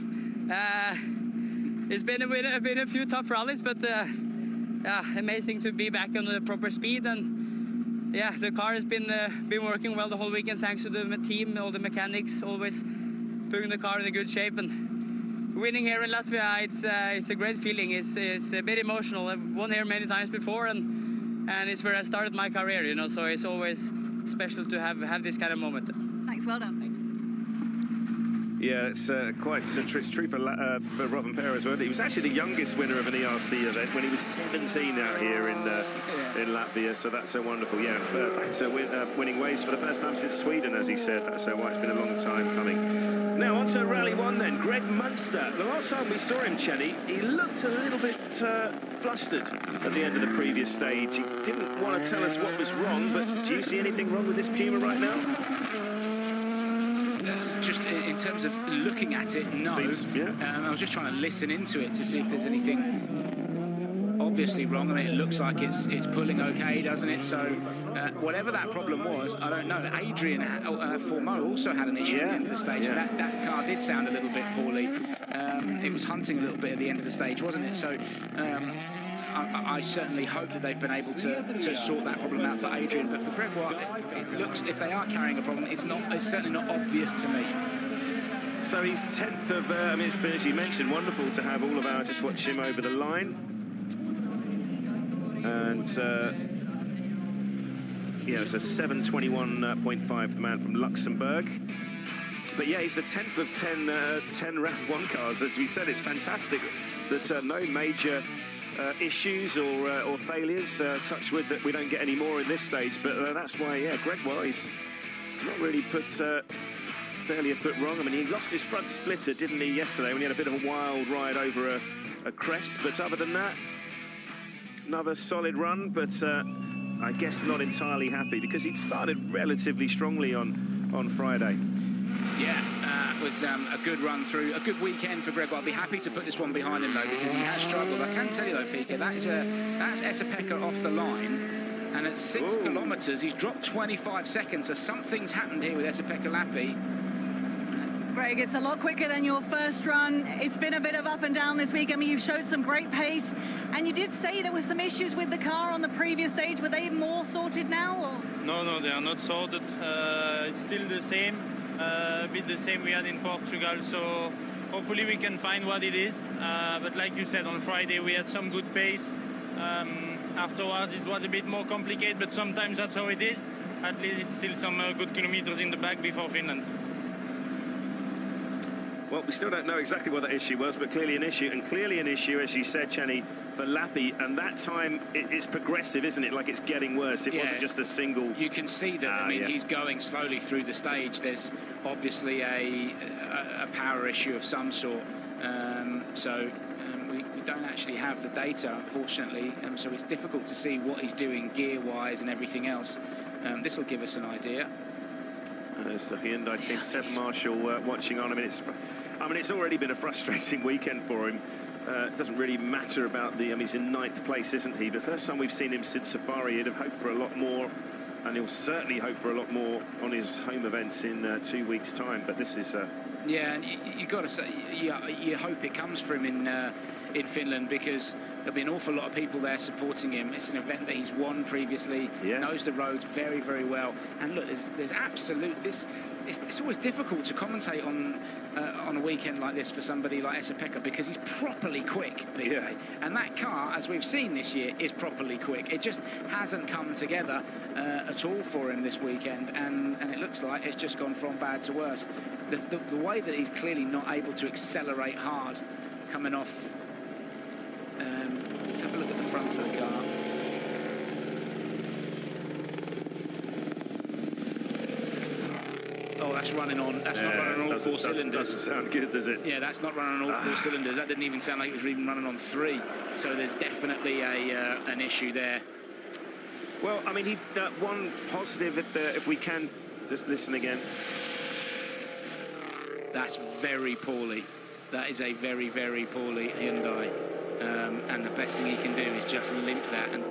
It's been a few tough rallies, but yeah, amazing to be back on the proper speed, and yeah, the car has been working well the whole weekend thanks to the team, all the mechanics, always putting the car in a good shape. And winning here in Latvia, it's a great feeling. It's a bit emotional. I've won here many times before, and it's where I started my career, you know. So it's always special to have this kind of moment. Thanks, well done. Yeah, it's quite it's true for Rovanperä as well. He was actually the youngest winner of an ERC event when he was 17 out here in Latvia. So that's so wonderful. Yeah, back to winning ways for the first time since Sweden, as he said. That's why it's been a long time coming. Now on to Rally 1 then. Greg Munster. The last time we saw him, Chenny, he looked a little bit flustered at the end of the previous stage. He didn't want to tell us what was wrong, but do you see anything wrong with this Puma right now? Just in terms of looking at it, no. Seems, yeah. I was just trying to listen into it to see if there's anything obviously wrong. I mean, it looks like it's pulling okay, doesn't it? So whatever that problem was, I don't know. Adrian Formeau also had an issue at the end of the stage. Yeah. That car did sound a little bit poorly. It was hunting a little bit at the end of the stage, wasn't it? So I certainly hope that they've been able to sort that problem out for Adrian. But for Gregoire, it looks, if they are carrying a problem, it's certainly not obvious to me. So he's 10th of, I mean, it's been, as you mentioned, wonderful to have all of our, just watch him over the line. And, yeah, it's a 7:21.5 man from Luxembourg. But yeah, he's the 10th of 10 round one cars. As we said, it's fantastic that no major issues or failures. Touch wood that we don't get any more in this stage. But that's why, yeah, Gregoire, he's not really put barely a foot wrong. I mean, he lost his front splitter, didn't he, yesterday, when he had a bit of a wild ride over a crest. But other than that, another solid run. But I guess not entirely happy because he'd started relatively strongly on Friday. Yeah, it was a good run through, a good weekend for Gregoire. I'll be happy to put this one behind him, though, because he has struggled. I can tell you, though, Pika, that's Esa-Pekka off the line, and at 6 kilometres, he's dropped 25 seconds, so something's happened here with Esa-Pekka Lappi. Greg, it's a lot quicker than your first run. It's been a bit of up and down this week. I mean, you've showed some great pace, and you did say there were some issues with the car on the previous stage. Were they more sorted now? Or? No, they are not sorted. It's still the same. A bit the same we had in Portugal, so hopefully we can find what it is. But like you said, on Friday we had some good pace. Afterwards it was a bit more complicated, but sometimes that's how it is. At least it's still some good kilometers in the back before Finland. Well, we still don't know exactly what that issue was, but clearly an issue, and clearly an issue, as you said, Chenny, for Lappi, and that time it's progressive, isn't it? Like it's getting worse. It wasn't just a single. You can see that. I mean, he's going slowly through the stage. There's obviously a power issue of some sort. We don't actually have the data, unfortunately, so it's difficult to see what he's doing gear-wise and everything else. This will give us an idea. There's the Hyundai team, Seb Marshall watching on. I mean, it's already been a frustrating weekend for him. It doesn't really matter about the. I mean, he's in 9th place, isn't he? But first time we've seen him since Safari, he'd have hoped for a lot more, and he'll certainly hope for a lot more on his home events in 2 weeks' time. But this is. Yeah, and you got to say, you hope it comes for him in Finland, because there'll be an awful lot of people there supporting him. It's an event that he's won previously, knows the roads very, very well. And look, there's absolute this. It's always difficult to commentate on a weekend like this for somebody like Esa-Pekka, because he's properly quick, PK. And that car, as we've seen this year, is properly quick. It just hasn't come together at all for him this weekend, and it looks like it's just gone from bad to worse. The way that he's clearly not able to accelerate hard coming off. Let's have a look at the front of the car. Oh, that's running on. That's not running on all 4 cylinders. Doesn't sound good, does it? Yeah, that's not running on all 4 cylinders. That didn't even sound like it was even running on 3. So there's definitely an issue there. Well, I mean, one positive, if we can just listen again. That's very poorly. That is a very, very poorly Hyundai. And the best thing he can do is just limp that and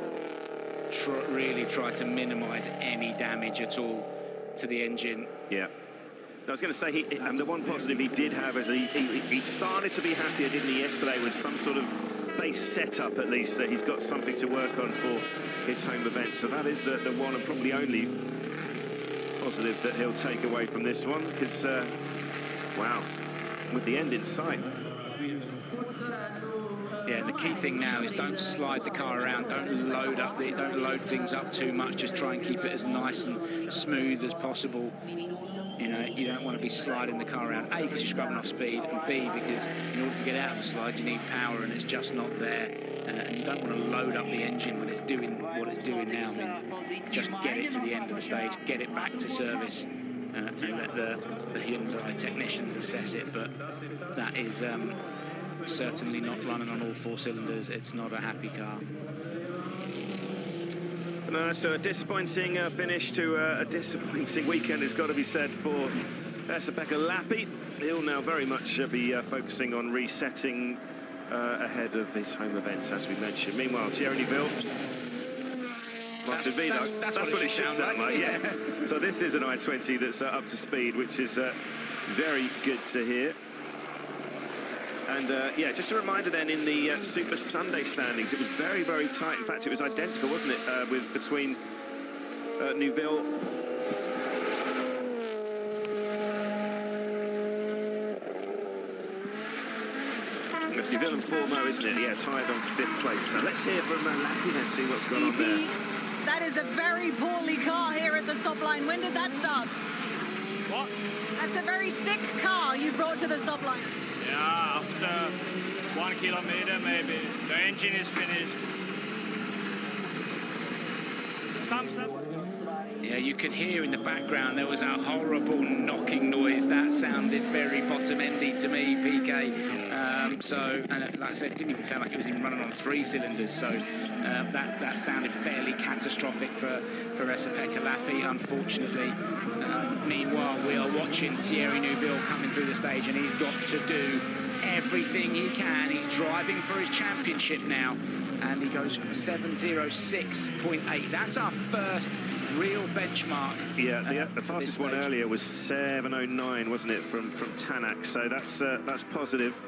really try to minimise any damage at all to the engine. Yeah. I was going to say, the one positive he did have is he started to be happier, didn't he, yesterday, with some sort of base setup, at least, that he's got something to work on for his home event. So that is the one and probably only positive that he'll take away from this one, because, wow, with the end in sight. Yeah, the key thing now is don't slide the car around, don't load things up too much, just try and keep it as nice and smooth as possible. You know, you don't want to be sliding the car around, A, because you're scrubbing off speed, and B, because in order to get out of the slide, you need power, and it's just not there. And you don't want to load up the engine when it's doing what it's doing now. I mean, just get it to the end of the stage, get it back to service, and let the Hyundai technicians assess it. But that is certainly not running on all 4 cylinders. It's not a happy car. No, so a disappointing finish to a disappointing weekend has got to be said for Vesa-Pekka Lappi. He'll now very much be focusing on resetting ahead of his home events, as we mentioned. Meanwhile, Thierry Neuville, that's what it should sound like, yeah. So this is an I-20 that's up to speed, which is very good to hear. And yeah, just a reminder then, in the Super Sunday standings, it was very, very tight. In fact, it was identical, wasn't it, between Neuville and Formo, isn't it? Yeah, tied on 5th place. So let's hear from Lappi then, see what's going on there. That is a very poorly car here at the stop line. When did that start? What? That's a very sick car you brought to the stop line. Yeah, after 1 kilometer maybe. The engine is finished. Yeah, you can hear in the background there was a horrible knocking noise. That sounded very bottom-endy to me, PK. And like I said, it didn't even sound like it was even running on 3 cylinders. So that sounded fairly catastrophic for Vesa-Pekka Lappi, unfortunately. Meanwhile, we are watching Thierry Neuville coming through the stage, and he's got to do everything he can. He's driving for his championship now, and he goes 7:06.8. That's our first real benchmark. Yeah, the fastest one earlier was 7:09, wasn't it, from Tanak? So that's positive.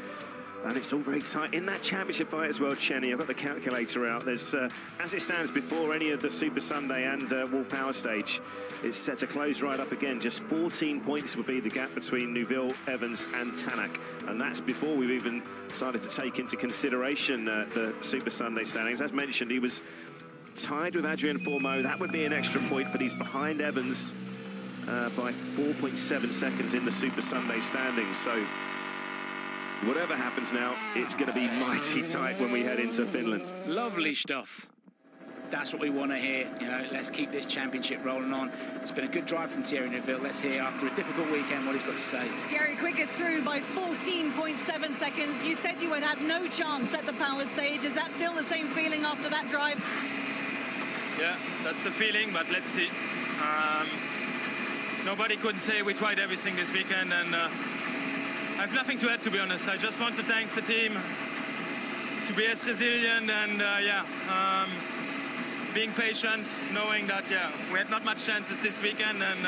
And it's all very tight in that championship fight as well, Chenny. I've got the calculator out. There's, as it stands before any of the Super Sunday and Wolf Power Stage, it's set to close right up again. Just 14 points would be the gap between Neuville, Evans and Tanak. And that's before we've even started to take into consideration the Super Sunday standings. As mentioned, he was tied with Adrian Formeau. That would be an extra point, but he's behind Evans by 4.7 seconds in the Super Sunday standings. So whatever happens now, it's going to be mighty tight when we head into Finland. Lovely stuff. That's what we want to hear. You know, let's keep this championship rolling on. It's been a good drive from Thierry Neuville. Let's hear, after a difficult weekend, what he's got to say. Thierry quickest through by 14.7 seconds. You said you would have no chance at the power stage. Is that still the same feeling after that drive? Yeah, that's the feeling, but let's see. Nobody could say we tried everything this weekend, and I have nothing to add, to be honest. I just want to thank the team to be as resilient and being patient, knowing that we had not much chances this weekend, and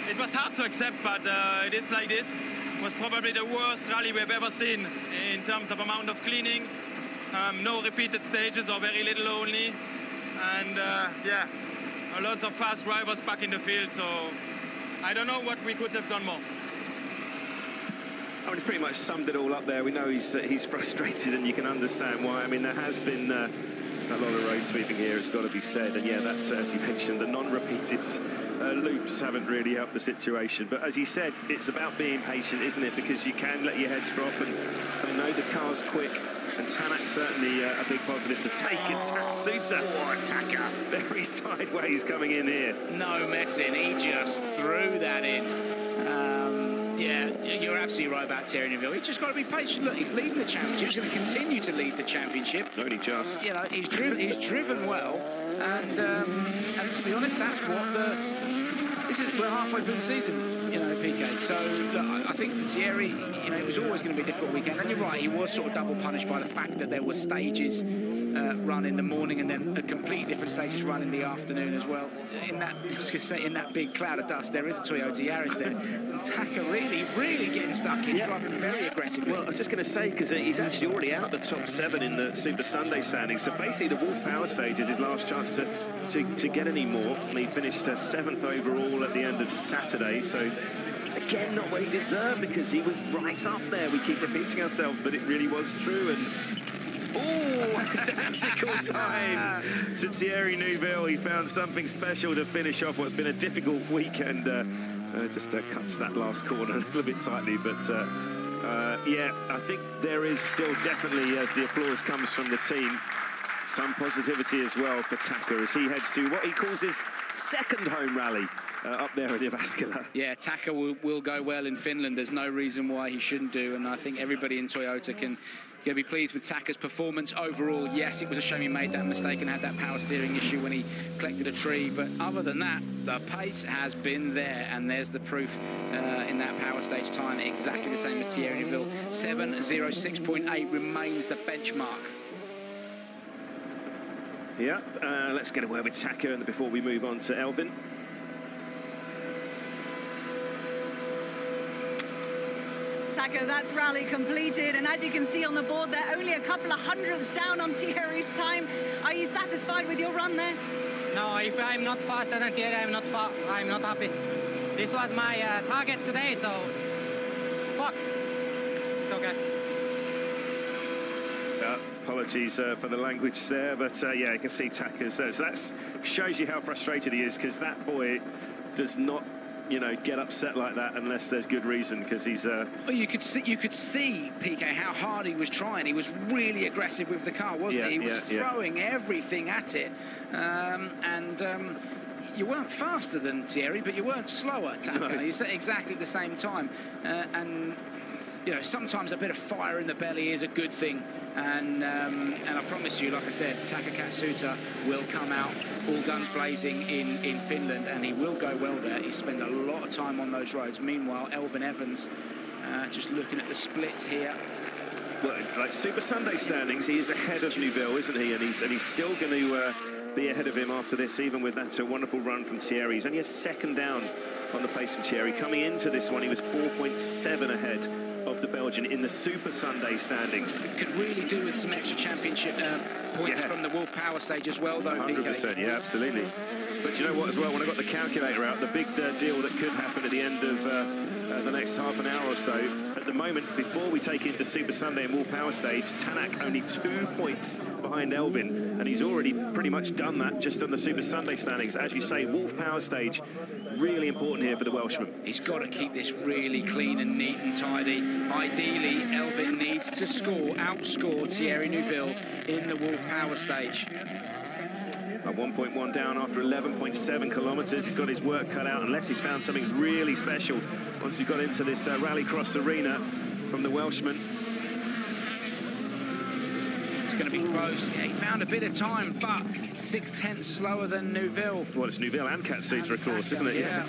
it was hard to accept, but it is like this. It was probably the worst rally we've ever seen in terms of amount of cleaning. No repeated stages, or very little only, and a lot of fast drivers back in the field, so I don't know what we could have done more. I mean, he's pretty much summed it all up there. We know he's frustrated, and you can understand why. I mean, there has been a lot of road sweeping here, it's got to be said. And yeah, that's, as you mentioned, the non-repeated loops haven't really helped the situation. But as you said, it's about being patient, isn't it? Because you can let your heads drop, and they know the car's quick. And Tanak certainly a big positive to take it. Tatsuta, attacker, very sideways coming in here. No messing, he just threw that in. Yeah, you're absolutely right about Thierry Neuville. He's just got to be patient. Look, he's leading the championship. He's going to continue to lead the championship. Only just. You know, he's driven well, and to be honest, that's what we're halfway through the season, you know, PK. So look, I think for Thierry, you know, it was always going to be a difficult weekend. And you're right, he was sort of double punished by the fact that there were stages run in the morning, and then a completely different stages run in the afternoon as well. In that, I was going to say, in that big cloud of dust, there is a Toyota Yaris there. Taka really getting stuck in, driving very aggressively. Well, I was just going to say, because he's actually already out the top 7 in the Super Sunday standings, so basically the Wolf Power Stage is his last chance to get any more, and he finished 7th overall at the end of Saturday, so again, not what he deserved, because he was right up there. We keep repeating ourselves, but it really was true. And identical time to Thierry Neuville. He found something special to finish off what's been a difficult weekend. Just cuts that last corner a little bit tightly, but yeah, I think there is still definitely, as the applause comes from the team, some positivity as well for Taka as he heads to what he calls his second home rally up there at Jyväskylä. Yeah, Taka will go well in Finland. There's no reason why he shouldn't do, and I think everybody in Toyota can be pleased with Taka's performance overall. Yes, it was a shame he made that mistake and had that power steering issue when he collected a tree, but other than that, the pace has been there, and there's the proof in that power stage time, exactly the same as Thierry Neuville. 7:06.8 remains the benchmark. Yeah, let's get a word with Taka before we move on to Elvin. Taka, that's rally completed, and as you can see on the board, they're only a couple of hundredths down on Thierry's time. Are you satisfied with your run there? No, if I'm not faster than Thierry, I'm not happy. This was my target today, so fuck. It's okay. Apologies for the language there, but yeah, you can see Taka's there. So that shows you how frustrated he is, because that boy does not, you know, get upset like that unless there's good reason, because he's well, you could see PK how hard he was trying. He was really aggressive with the car, wasn't he? He was throwing everything at it, you weren't faster than Thierry, but you weren't slower, Taka. No. You said exactly the same time, and you know, sometimes a bit of fire in the belly is a good thing. And I promise you, like I said, Taka Katsuta will come out all guns blazing in Finland, and he will go well there. He spent a lot of time on those roads. Meanwhile, Elvin Evans just looking at the splits here. Well, like Super Sunday standings, he is ahead of Neuville, isn't he? And he's still going to be ahead of him after this, even with that wonderful run from Thierry. He's only a second down on the pace from Thierry. Coming into this one, he was 4.7 ahead of the Belgian in the Super Sunday standings. Could really do with some extra championship points from the Wolf Power Stage as well, though. 100%, yeah, absolutely. But you know what, as well, when I got the calculator out, the big deal that could happen at the end of the next half an hour or so, at the moment, before we take into Super Sunday and Wolf Power Stage, Tanak only 2 points behind Elvin, and he's already pretty much done that just on the Super Sunday standings. As you say, Wolf Power Stage, really important here for the Welshman. He's got to keep this really clean and neat and tidy. Ideally, Elvin needs to outscore Thierry Neuville in the Wolf Power Stage. At 1.1 down after 11.7 kilometres. He's got his work cut out, unless he's found something really special once we got into this rallycross arena from the Welshman. It's going to be close. Yeah, he found a bit of time, but 6/10 slower than Neuville. Well, it's Neuville and Katsuta, of course, isn't it? Yeah.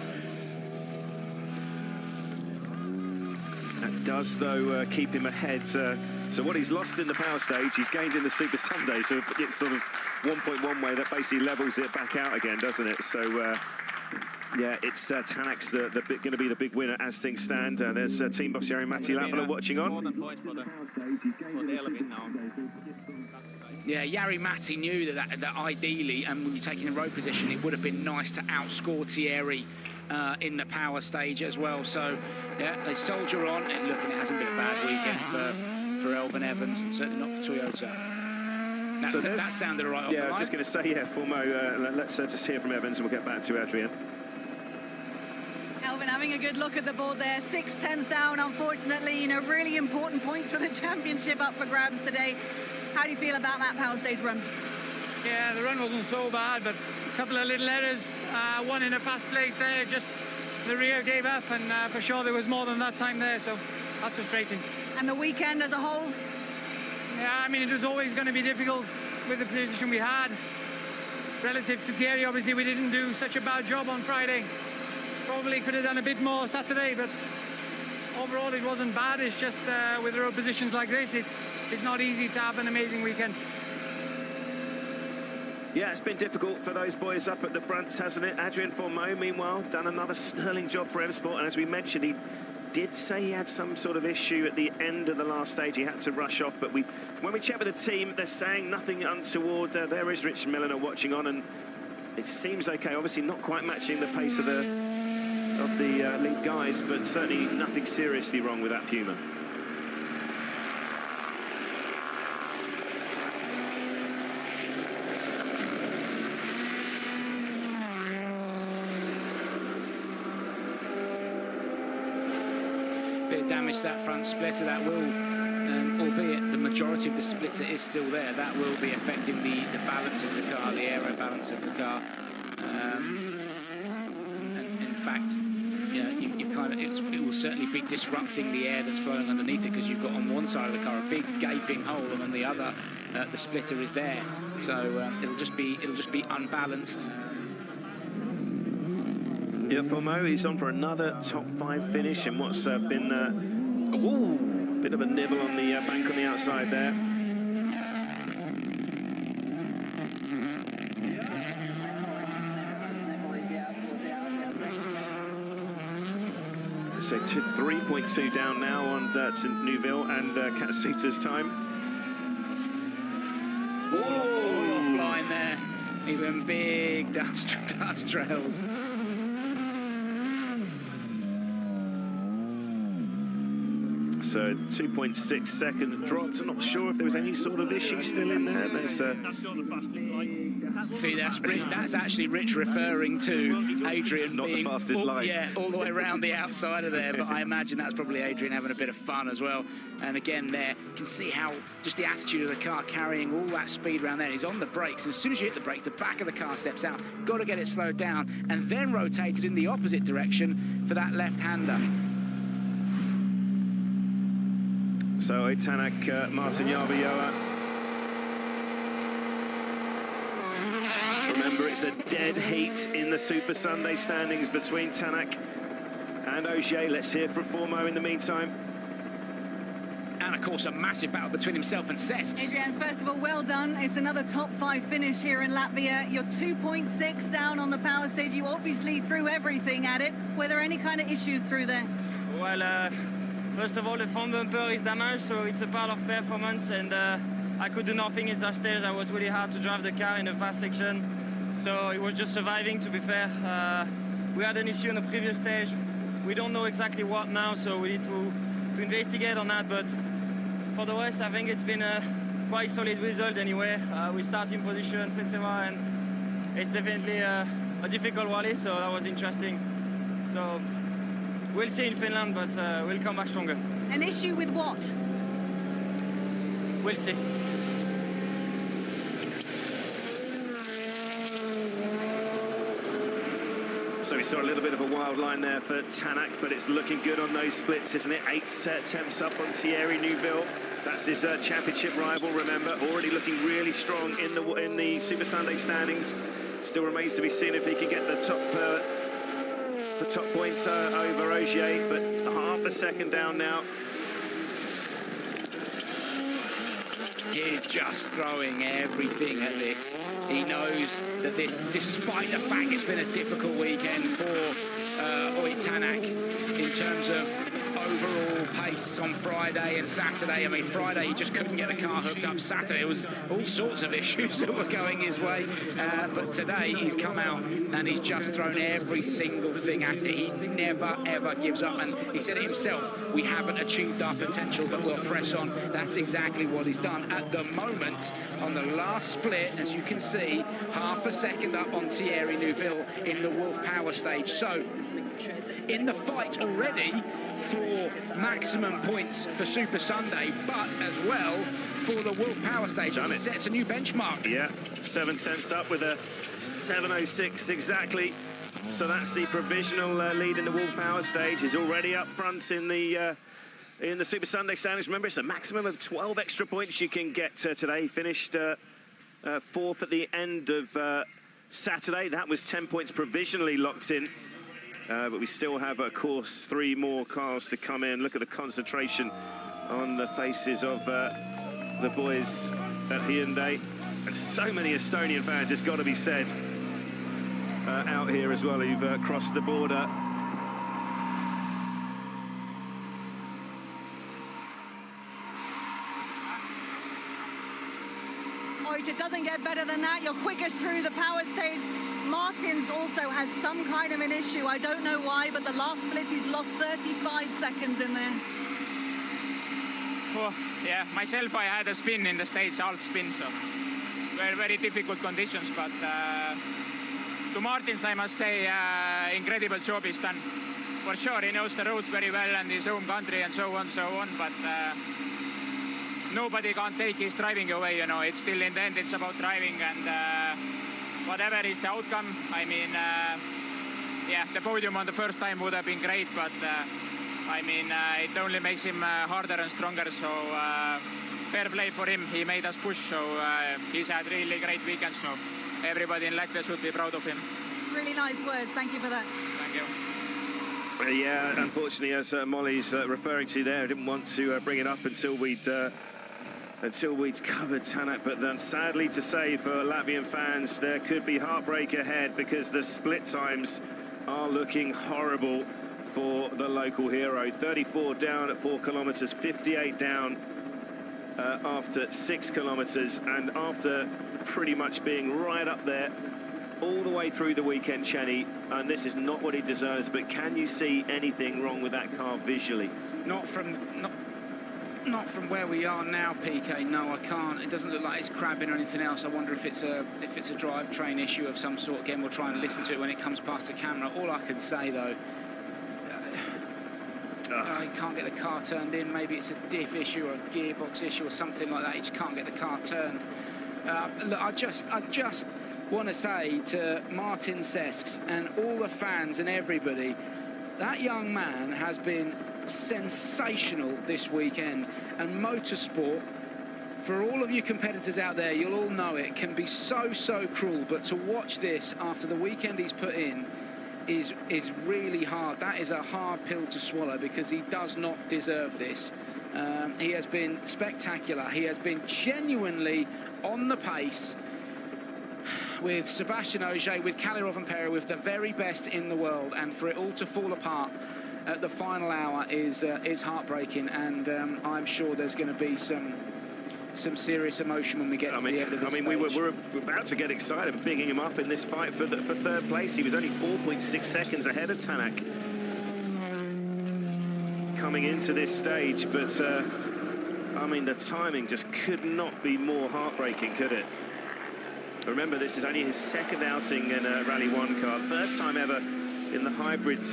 That does, though, keep him ahead. So what he's lost in the power stage, he's gained in the Super Sunday. So it's sort of 1.1 way that basically levels it back out again, doesn't it? So, yeah, it's Tanak's going to be the big winner as things stand. There's team boss Jari-Matti Latvala watching on. Yeah, Jari-Matti knew that ideally, and when you're taking a row position, it would have been nice to outscore Thierry in the power stage as well. So, yeah, they soldier on. And look, it hasn't been a bad weekend for Elvin Evans, and certainly not for Toyota. That sounded right off the line. Yeah, I was just going to say, yeah, Formo, let's just hear from Evans and we'll get back to Adrian. Elvin having a good look at the board there. 6/10 down, unfortunately. You know, really important points for the championship up for grabs today. How do you feel about that power stage run? Yeah, the run wasn't so bad, but a couple of little errors. One in a fast place there, just the rear gave up, and for sure there was more than that time there, so that's frustrating. And the weekend as a whole? Yeah, I mean, it was always going to be difficult with the position we had. Relative to Thierry, obviously, we didn't do such a bad job on Friday. Probably could have done a bit more Saturday, but overall it wasn't bad. It's just with road positions like this, it's not easy to have an amazing weekend. Yeah, it's been difficult for those boys up at the front, hasn't it? Adrian Formeau, meanwhile, done another sterling job for M-Sport, and as we mentioned, he did say he had some sort of issue at the end of the last stage. He had to rush off, but when we check with the team, they're saying nothing untoward. There is Rich Milliner watching on, and it seems okay. Obviously not quite matching the pace of the lead guys, but certainly nothing seriously wrong with that Puma. Damage to that front splitter, that will, albeit the majority of the splitter is still there, that will be affecting the balance of the car, the aero balance of the car. And in fact, you know, it will certainly be disrupting the air that's flowing underneath it, because you've got on one side of the car a big gaping hole, and on the other the splitter is there. So it'll just be unbalanced. Yeah, Formeau, he's on for another top 5 finish in what's been a bit of a nibble on the bank on the outside there. So 3.2 down now on to Neuville and Katsuita's time. Oh, offline there. Even big dust trails. So 2.6 seconds dropped. I'm not sure if there was any sort of issue still in there. That's not the fastest light. See, that's actually Rich referring to Adrian not being the fastest light. Yeah, all the way around the outside of there. But I imagine that's probably Adrian having a bit of fun as well. And again, there you can see how just the attitude of the car carrying all that speed around there. He's on the brakes. As soon as you hit the brakes, the back of the car steps out. Got to get it slowed down and then rotated in the opposite direction for that left-hander. So Tanak, Martin Yarvayoa. Remember, it's a dead heat in the Super Sunday standings between Tanak and Ogier. Let's hear from Formeau in the meantime. And, of course, a massive battle between himself and Cesks. Adrian, first of all, well done. It's another top 5 finish here in Latvia. You're 2.6 down on the power stage. You obviously threw everything at it. Were there any kind of issues through there? Well, first of all, the front bumper is damaged, so it's a part of performance, and I could do nothing in that stage. It was really hard to drive the car in a fast section, so it was just surviving, to be fair. We had an issue on the previous stage. We don't know exactly what now, so we need to investigate on that, but for the rest, I think it's been a quite solid result anyway. We start in position, etc., and it's definitely a difficult rally, so that was interesting. So we'll see in Finland, but we'll come back stronger. An issue with what? We'll see. So we saw a little bit of a wild line there for Tanak, but it's looking good on those splits, isn't it? 8 attempts up on Thierry Neuville. That's his championship rival, remember. Already looking really strong in the Super Sunday standings. Still remains to be seen if he can get the top points over Ogier, but half a second down now. He's just throwing everything at this. He knows that this, despite the fact it's been a difficult weekend for Tanak in terms of overall pace on Friday and Saturday. I mean, Friday he just couldn't get the car hooked up. Saturday it was all sorts of issues that were going his way. But today he's come out and he's just thrown every single thing at it. He never, ever gives up. And he said it himself, we haven't achieved our potential, but we'll press on. That's exactly what he's done. At the moment, on the last split, as you can see, half a second up on Thierry Neuville in the Wolf Power stage. So, in the fight already for maximum points for Super Sunday, but as well for the Wolf Power stage. He sets a new benchmark. Yeah, 7 tenths up with a 7.06 exactly. So that's the provisional lead in the Wolf Power stage. He's already up front in the Super Sunday standings. Remember, it's a maximum of 12 extra points you can get today. He finished 4th at the end of Saturday. That was 10 points provisionally locked in. But we still have, of course, 3 more cars to come in. Look at the concentration on the faces of the boys at Hyundai. And so many Estonian fans, it's got to be said, out here as well, who've crossed the border. It doesn't get better than that. You're quickest through the power stage. Martins also has some kind of an issue. I don't know why, but the last split he's lost 35 seconds in there. Oh, yeah, myself I had a spin in the stage, half spin, so very, very difficult conditions. But to Martins, I must say, incredible job he's done. For sure, he knows the roads very well and his home country and so on, but nobody can take his driving away, you know. It's still in the end, it's about driving, and whatever is the outcome, I mean, yeah, the podium on the first time would have been great, but I mean, it only makes him harder and stronger, so fair play for him. He made us push, so he's had really great weekend, so everybody in Latvia should be proud of him. It's really nice words. Thank you for that. Thank you. Yeah, unfortunately, as Molly's referring to there, I didn't want to bring it up until we'd covered Tanak, but then sadly to say for Latvian fans, there could be heartbreak ahead because the split times are looking horrible for the local hero. 34 down at 4 kilometres, 58 down after 6 kilometres, and after pretty much being right up there all the way through the weekend, Chenny, and this is not what he deserves, but can you see anything wrong with that car visually? Not from where we are now, PK. No, I can't. It doesn't look like it's crabbing or anything else. I wonder if it's a drivetrain issue of some sort. Again, we'll try and listen to it when it comes past the camera. All I can say though, I can't get the car turned in. Maybe it's a diff issue or a gearbox issue or something like that. You just can't get the car turned. Look, I just want to say to Martin Sesks and all the fans and everybody, that young man has been sensational this weekend, and motorsport, for all of you competitors out there, you'll all know it can be so cruel, but to watch this after the weekend he's put in is really hard. That is a hard pill to swallow because he does not deserve this. He has been spectacular. He has been genuinely on the pace with Sebastian Ogier, with Kalle Rovanperä, with the very best in the world, and for it all to fall apart at the final hour is heartbreaking, and I'm sure there's going to be some serious emotion when we get to the end of this stage. We're about to get excited, bigging him up in this fight for third place. He was only 4.6 seconds ahead of Tanak coming into this stage, but I mean, the timing just could not be more heartbreaking, could it? Remember, this is only his second outing in a Rally 1 car, first time ever in the hybrid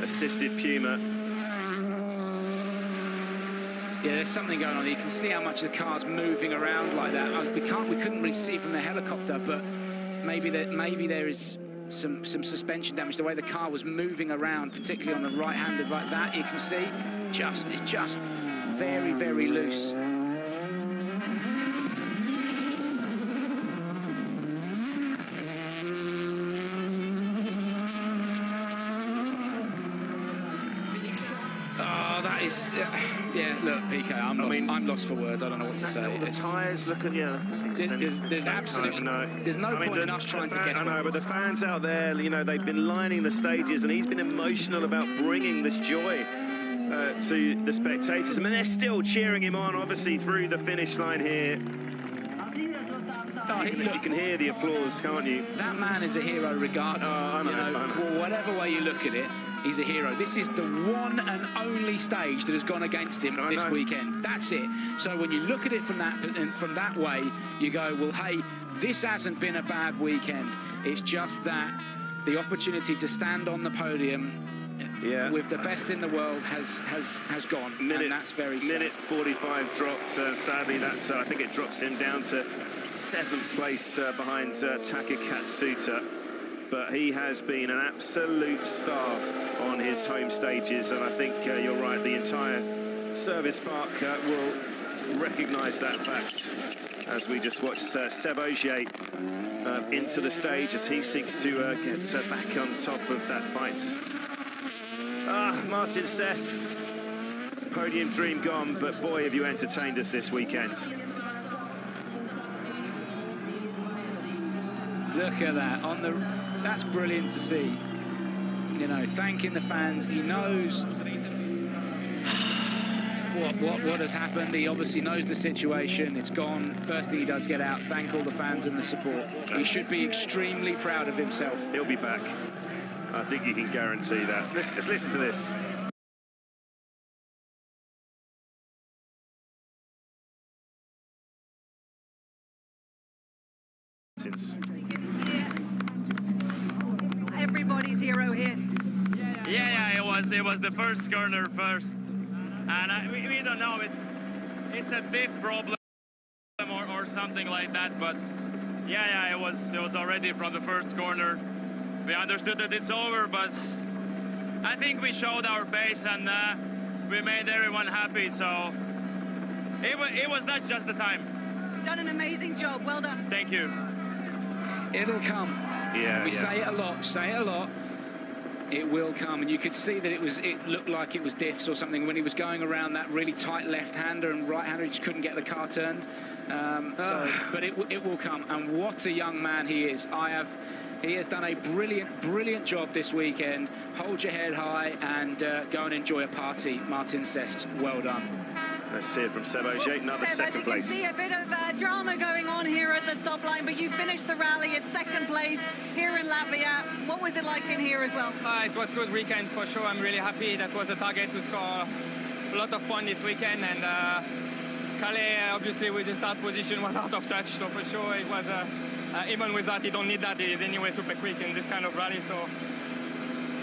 assisted Puma. Yeah, there's something going on. You can see how much the car's moving around like that. We couldn't really see from the helicopter, but maybe there is some suspension damage. The way the car was moving around, particularly on the right-handers like that, you can see it's just very, very loose. Yeah, look, PK, I'm lost for words. I don't know what to say. The tyres, look at, yeah. There's absolutely there's no point in us trying to guess. I know, but the fans out there, you know, they've been lining the stages, and he's been emotional about bringing this joy to the spectators. I mean, they're still cheering him on, obviously, through the finish line here. You can hear the applause, can't you? That man is a hero regardless. I know. Well, whatever way you look at it, he's a hero. This is the one and only stage that has gone against him this weekend. That's it. So when you look at it from that way, you go, well, hey, this hasn't been a bad weekend. It's just that the opportunity to stand on the podium with the best in the world has gone, and that's very sad. Minute 45 dropped. Sadly, that I think it drops him down to 7th place behind Taka Katsuta. But he has been an absolute star on his home stages, and I think you're right, the entire service park will recognise that fact as we just watch Seb Ogier into the stage as he seeks to get back on top of that fight. Martin Sesks, podium dream gone, but boy, have you entertained us this weekend. Look at that. That's brilliant to see. You know, thanking the fans. He knows what has happened. He obviously knows the situation. It's gone. First thing he does, get out, thank all the fans and the support. He should be extremely proud of himself. He'll be back. I think you can guarantee that. Let's just listen to this. Everybody's hero here. Yeah, it was the first corner first, and we don't know, it's a diff problem or something like that, but yeah, it was already from the first corner. We understood that it's over, but I think we showed our pace and we made everyone happy, so it was not just the time. Done an amazing job, well done. Thank you. It'll come. We say it a lot, it will come. And you could see that it looked like it was diffs or something when he was going around that really tight left-hander and right-hander. He just couldn't get the car turned. But it will come. And what a young man he is. He has done a brilliant job this weekend. Hold your head high and go and enjoy a party. Martin Sesks, well done. Let's see it from Seb Ogier, another second place. You can see a bit of drama going on here at the stop line, but you finished the rally at second place here in Latvia. What was it like in here as well? It was a good weekend for sure. I'm really happy. That was a target to score a lot of points this weekend, and Calais, obviously with the start position, was out of touch, so for sure it was even with that, you don't need that. It is anyway super quick in this kind of rally, so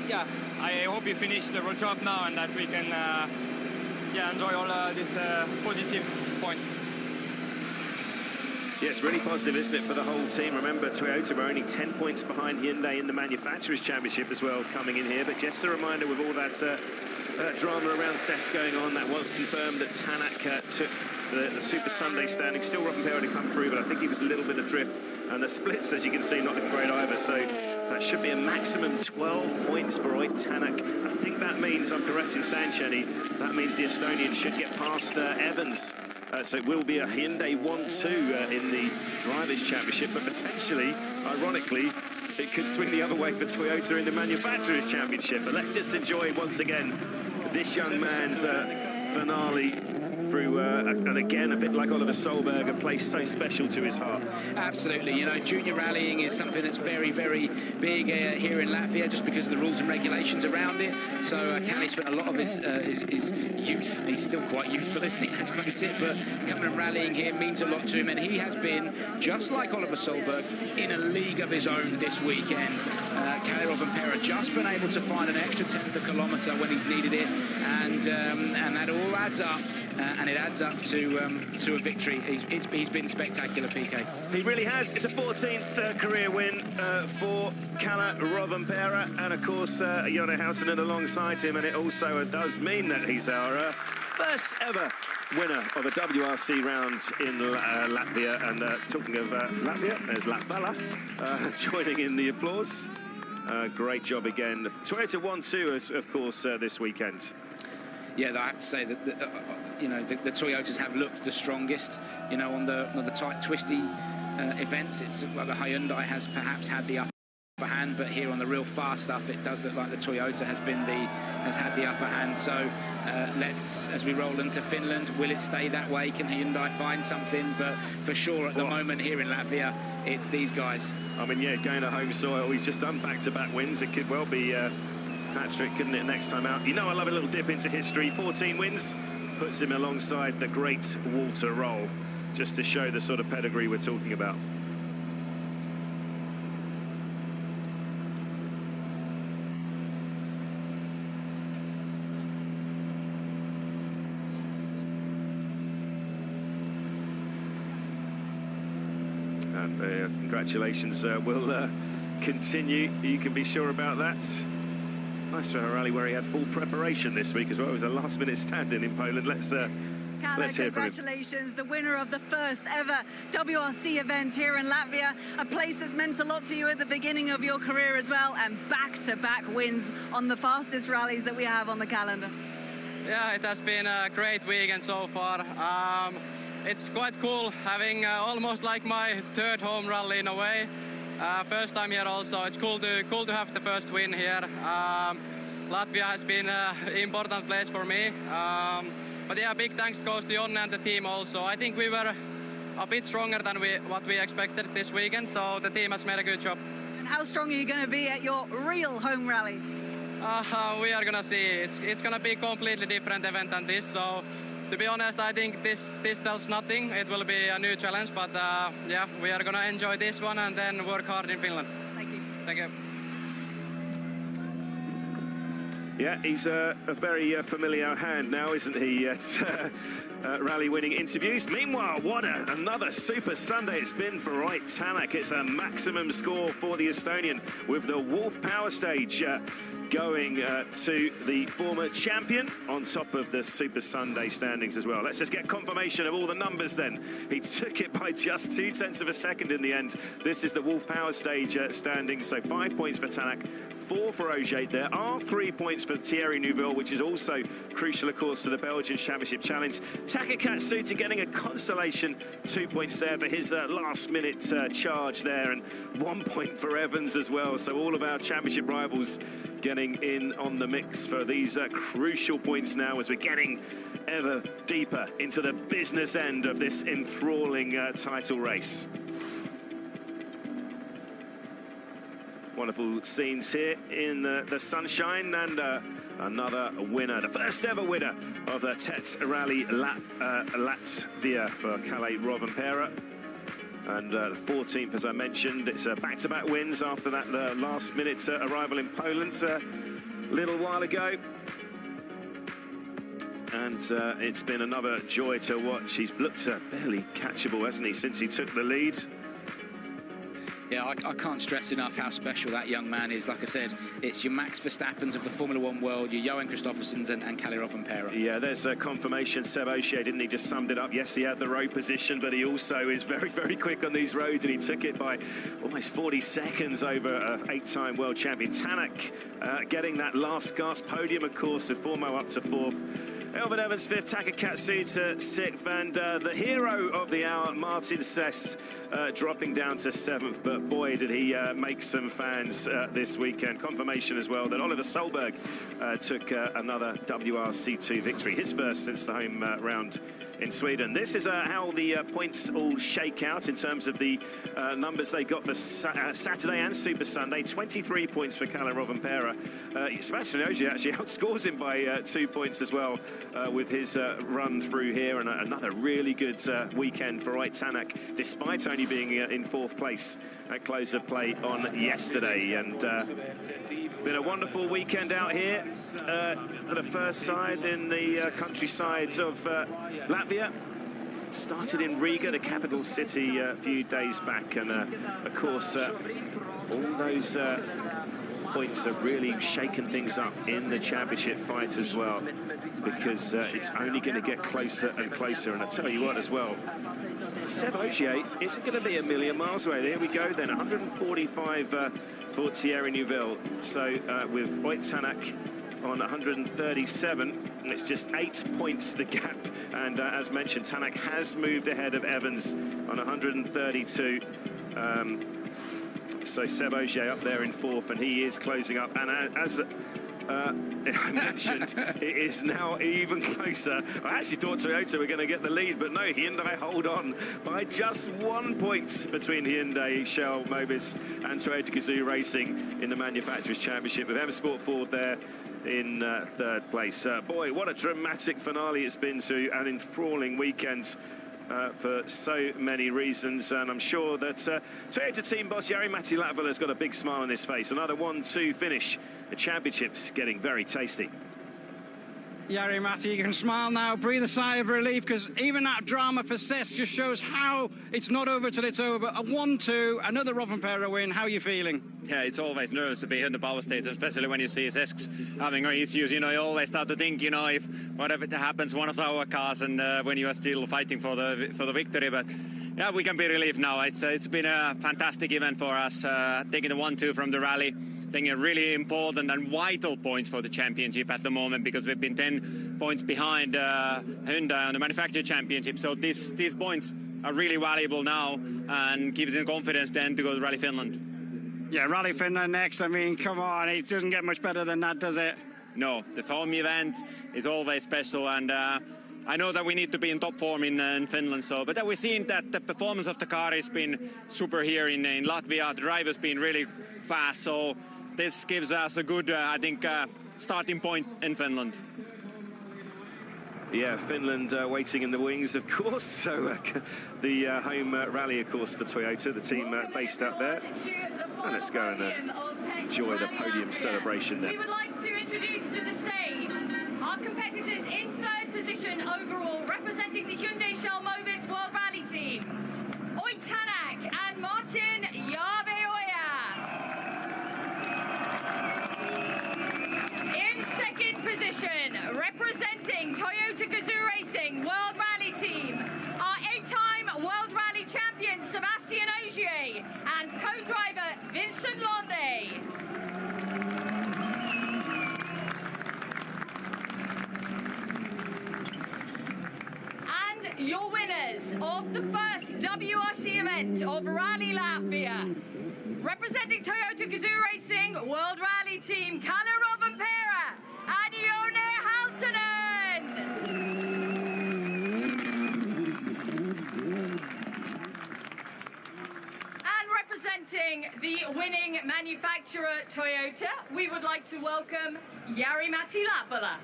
yeah, I hope you finish the road job now and that we can enjoy all this positive point. Yeah, it's really positive, isn't it, for the whole team? Remember, Toyota were only 10 points behind Hyundai in the Manufacturers' Championship as well, coming in here. But just a reminder, with all that drama around Sesks going on, that was confirmed that Tanak took the Super Sunday standing. Still Rovanperä to come through, but I think he was a little bit adrift. And the splits, as you can see, not looking great either. So that should be a maximum 12 points for Oit Tanak. I think that means, I'm correct in saying, Shani, that means the Estonian should get past Evans. So it will be a Hyundai 1-2 in the Drivers' Championship, but potentially, ironically, it could swing the other way for Toyota in the Manufacturers' Championship. But let's just enjoy, once again, this young man's finale through, and again, a bit like Oliver Solberg, a place so special to his heart. Absolutely. You know, junior rallying is something that's very, very big here in Latvia, just because of the rules and regulations around it. So Callie spent a lot of his youth, he's still quite youthful, isn't he? Let's face it, but coming and rallying here means a lot to him, and he has been, just like Oliver Solberg, in a league of his own this weekend. Callie Rovanperä just been able to find an extra tenth of a kilometre when he's needed it, and that all adds up. And it adds up to a victory. He's been spectacular, PK. He really has. It's a 14th career win for Kalle Rovanperä, and of course Jone Houtanen alongside him, and it also does mean that he's our first ever winner of a WRC round in Latvia. And talking of Latvia, there's Latvala joining in the applause. Great job again. Toyota 1-2, of course, this weekend. Yeah, I have to say that you know, the Toyotas have looked the strongest. You know, on the tight, twisty events, it's well, the Hyundai has perhaps had the upper hand, but here on the real fast stuff, it does look like the Toyota has had the upper hand. So let's, as we roll into Finland, will it stay that way? Can Hyundai find something? But for sure, at the moment here in Latvia, it's these guys. I mean, yeah, going to home soil, he's just done back-to-back wins. It could well be Patrick, couldn't it, next time out? You know, I love a little dip into history. 14 wins puts him alongside the great Walter Roll, just to show the sort of pedigree we're talking about. And congratulations will continue. You can be sure about that. Nice for a rally where he had full preparation this week as well. It was a last-minute stand-in Poland. Let's hear from him. Congratulations, the winner of the first ever WRC event here in Latvia, a place that's meant a lot to you at the beginning of your career as well, and back-to-back wins on the fastest rallies that we have on the calendar. Yeah, it has been a great weekend so far. It's quite cool having almost like my third home rally in a way. First time here also. It's cool to have the first win here. Latvia has been an important place for me. But yeah, big thanks goes to Jonne and the team also. I think we were a bit stronger than what we expected this weekend, so the team has made a good job. And how strong are you going to be at your real home rally? We are gonna see. It's gonna be a completely different event than this. So, to be honest, I think this tells nothing. It will be a new challenge, but yeah, we are gonna enjoy this one and then work hard in Finland. Thank you. Thank you. Yeah, he's a very familiar hand now, isn't he, at rally-winning interviews. Meanwhile, what another Super Sunday it's been for Ott Tänak. It's a maximum score for the Estonian with the Wolf Power Stage going to the former champion on top of the Super Sunday standings as well. Let's just get confirmation of all the numbers then. He took it by just 0.2 of a second in the end. This is the Wolf Power Stage standings, so 5 points for Tänak, 4 for Ogier. There are 3 points for Thierry Neuville, which is also crucial, of course, to the Belgian Championship Challenge. Taka Katsuta getting a consolation 2 points there for his last-minute charge there, and 1 point for Evans as well. So all of our championship rivals getting in on the mix for these crucial points now as we're getting ever deeper into the business end of this enthralling title race. Wonderful scenes here in the sunshine, and another winner, the first ever winner of the TET Rally Latvia for Kalle Rovanperä. And the 14th, as I mentioned, it's back-to-back wins after that last-minute arrival in Poland a little while ago. And it's been another joy to watch. He's looked barely catchable, hasn't he, since he took the lead? Yeah, I can't stress enough how special that young man is. Like I said, it's your Max Verstappens of the Formula One world, your Johan Kristoffersens and Kalle Rovanperä. Yeah, there's a confirmation. Seb Ogier, didn't he, just summed it up? Yes, he had the road position, but he also is very, very quick on these roads, and he took it by almost 40 seconds over an 8-time world champion. Tänak getting that last gasp podium, of course, with Formo up to 4th. Elvin Evans 5th, Taka Katsuta 6th, and the hero of the hour, Martin Sess, dropping down to 7th. But boy, did he make some fans this weekend. Confirmation as well that Oliver Solberg took another WRC2 victory, his first since the home round in Sweden. This is how the points all shake out in terms of the numbers they got for Saturday and Super Sunday. 23 points for Kalle Rovanperä. Sebastian Ogier actually outscores him by 2 points as well with his run through here, and another really good weekend for Ott Tänak, despite only being in 4th place at close of play on yesterday. And been a wonderful weekend out here for the first side in the countryside of Latvia. Started in Riga, the capital city, a few days back, and of course all those points have really shaken things up in the championship fight as well, because it's only going to get closer and closer. And I tell you what as well, Seb Ogier isn't going to be a million miles away. There we go then, 145 for Thierry Neuville. So with Ott Tänak on 137, it's just 8 points the gap, and as mentioned, Tänak has moved ahead of Evans on 132. So Seb Ogier up there in 4th, and he is closing up, and as I mentioned, it is now even closer. I actually thought Toyota were going to get the lead, but no, Hyundai hold on by just 1 point between Hyundai, Shell, Mobis and Toyota Gazoo Racing in the Manufacturers' Championship, with M Sport Ford there in 3rd place. Boy, what a dramatic finale it's been to an enthralling weekend for so many reasons, and I'm sure that Toyota team boss Jari-Matti Latvala has got a big smile on his face. Another 1-2 finish. The championship's getting very tasty. Jari-Matti, you can smile now, breathe a sigh of relief, because even that drama for Sess just shows how it's not over till it's over. A 1-2, another Rovanperä win. How are you feeling? Yeah, it's always nervous to be here in the power stage, especially when you see Sess having issues. You know, you always start to think, you know, if whatever happens, one of our cars, and when you are still fighting for the victory. But yeah, we can be relieved now. It's been a fantastic event for us, taking the 1-2 from the rally. Taking a really important and vital points for the championship at the moment, because we've been 10 points behind Hyundai on the Manufacturer Championship. So these points are really valuable now and gives him confidence then to go to Rally Finland. Yeah, Rally Finland next. I mean, come on, it doesn't get much better than that, does it? No, the home event is always special, and I know that we need to be in top form in Finland. So, but we've seen that the performance of the car has been super here in Latvia. The driver's been really fast, so this gives us a good, I think, starting point in Finland. Yeah, Finland waiting in the wings, of course. So the home rally, of course, for Toyota, the team based out there. And let's go and enjoy the podium celebration there. We would like to introduce to the stage our competitors in third position overall, representing the Hyundai Shell Mobis World Rally Team, Oit Tanak and Martin Järveoja. In second position, representing Toyota Gazoo Racing World Rally Team, our 8-time World Rally champion Sébastien Ogier and co-driver Vincent Londe. And your winners of the first WRC event of Rally Latvia, representing Toyota Gazoo Racing World Rally Team, Kalle Rovanperä and Jone Haltonen. And representing the winning manufacturer Toyota, we would like to welcome Jari-Matti Latvala.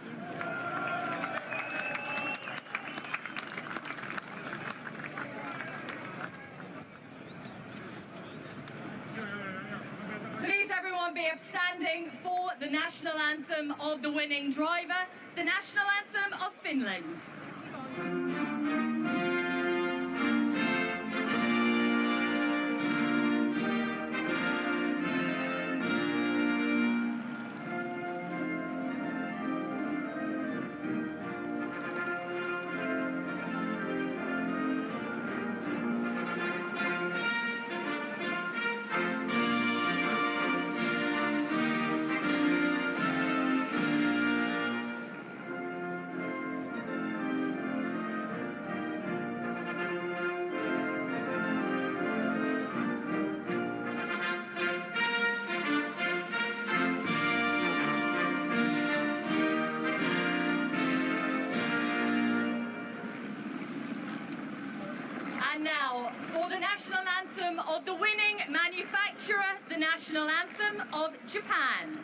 Please everyone be upstanding for the national anthem of the winning driver, the national anthem of Finland. And now, for the national anthem of the winning manufacturer, the national anthem of Japan.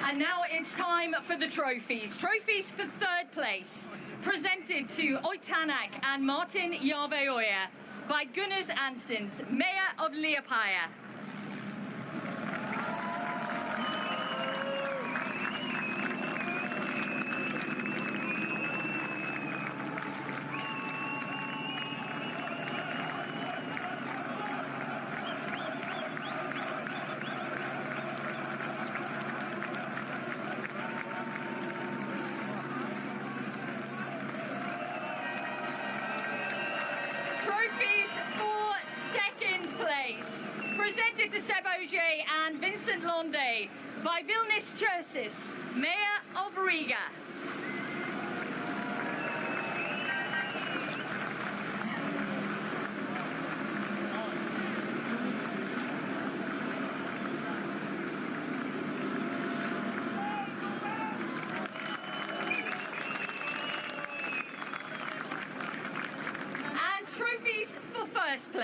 And now it's time for the trophies. Trophies for third place, presented to Oit Tanak and Martin Järveoja by Gunnars Ansens, Mayor of Liepāja. Trophies for second place, presented to Seb Ogier and Vincent Londe by Vilnis Chersis, Mayor of Riga.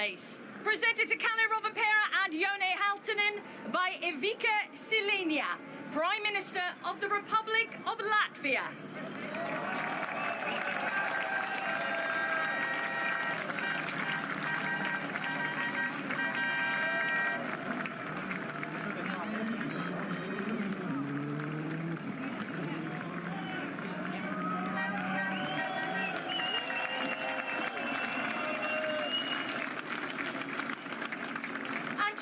place, presented to Kalle Rovanperä and Jone Halttunen by Ivica Silenia, Prime Minister of the Republic of Latvia.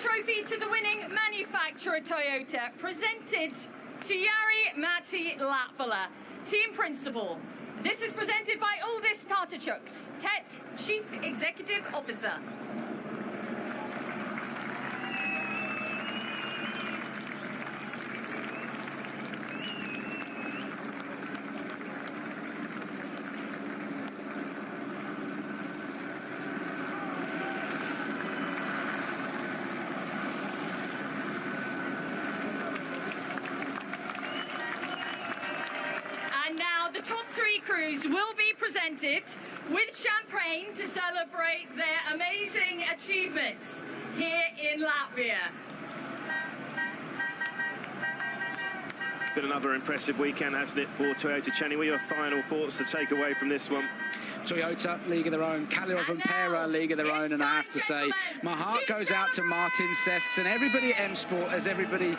Trophy to the winning manufacturer Toyota, presented to Jari Matti Latvala, team principal. This is presented by Uldis Tartachuks, TET Chief Executive Officer. The top three crews will be presented with champagne to celebrate their amazing achievements here in Latvia. Been another impressive weekend, hasn't it, for Toyota? Chenny, what are your final thoughts to take away from this one? Toyota, league of their own. Kalle Rovanperä, league of their own. And I have to say, my heart goes out to Martin Sesks and everybody at M Sport as everybody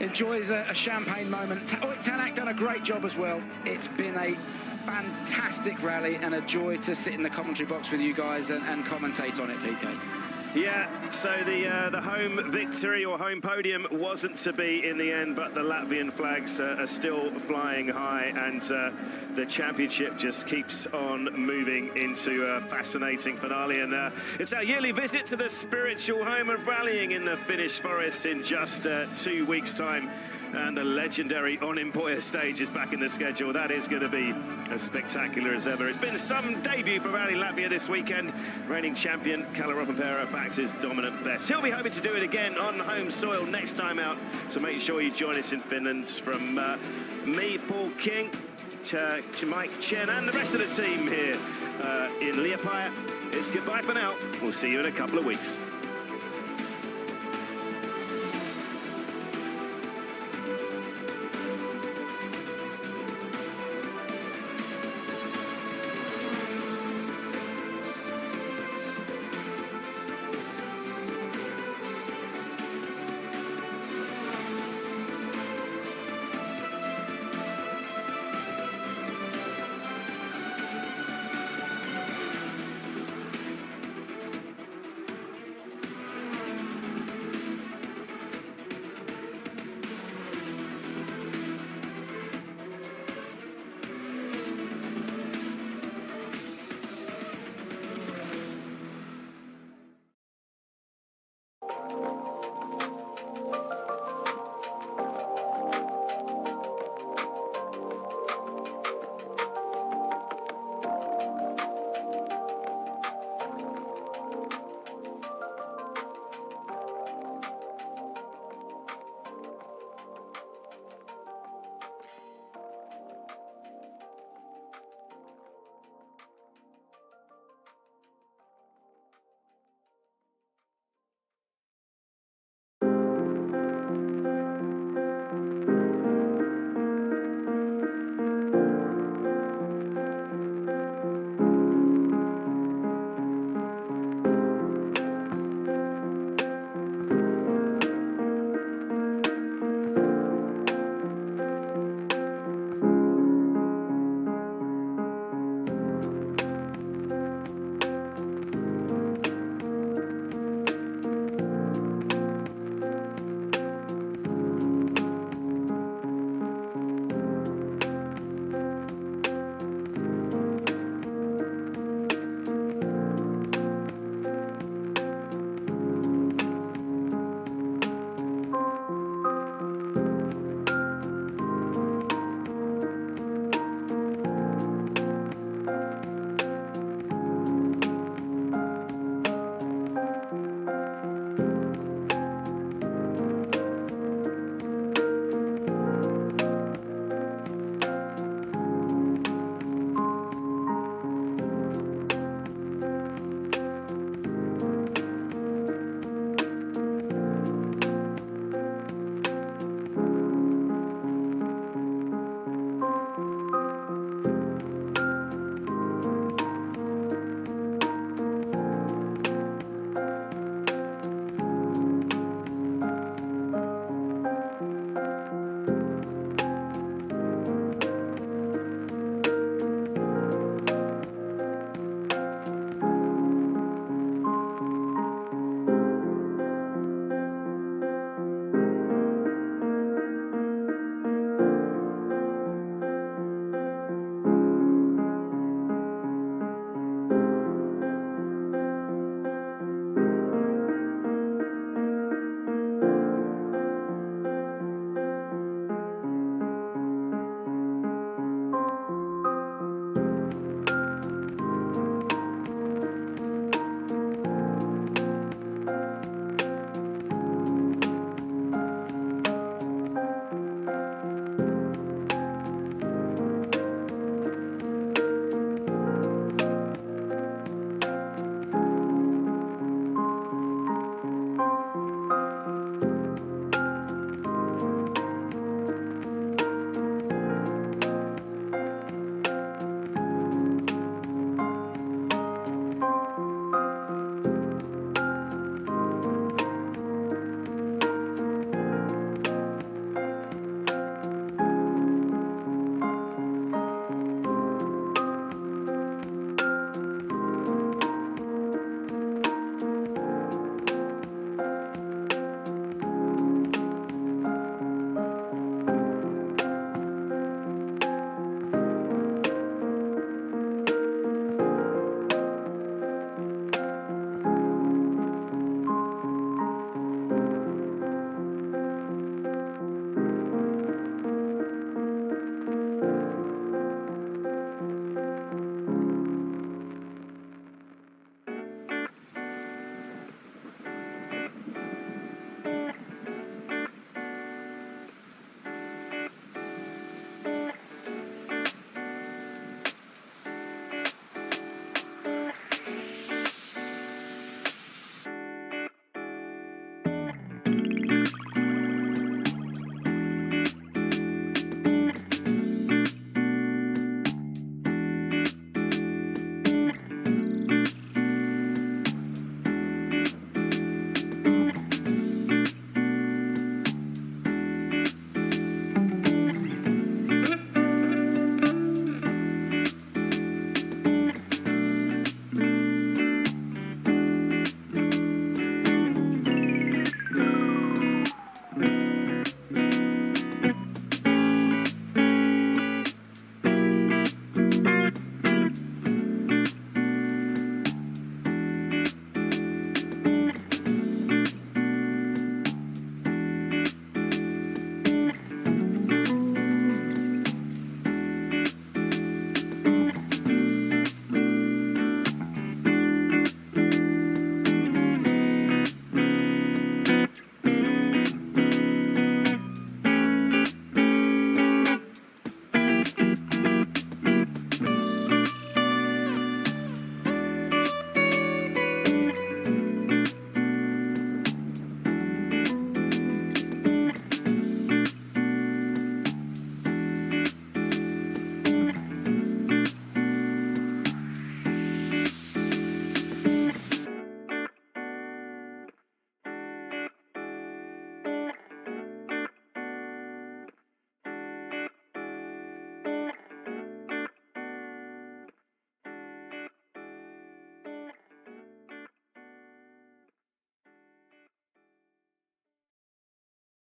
enjoys a champagne moment. Tanak done a great job as well. It's been a fantastic rally and a joy to sit in the commentary box with you guys and commentate on it, PK. Yeah, so the home victory or home podium wasn't to be in the end, but the Latvian flags are still flying high, and the championship just keeps on moving into a fascinating finale. And it's our yearly visit to the spiritual home of rallying in the Finnish forests in just 2 weeks' time. And the legendary Onimpoja stage is back in the schedule. That is going to be as spectacular as ever. It's been some debut for Rally Latvia this weekend. Reigning champion Kalle Rovanperä back to his dominant best. He'll be hoping to do it again on home soil next time out. So make sure you join us in Finland. From me, Paul King, to Mike Chen and the rest of the team here in Liepāja. It's goodbye for now. We'll see you in a couple of weeks.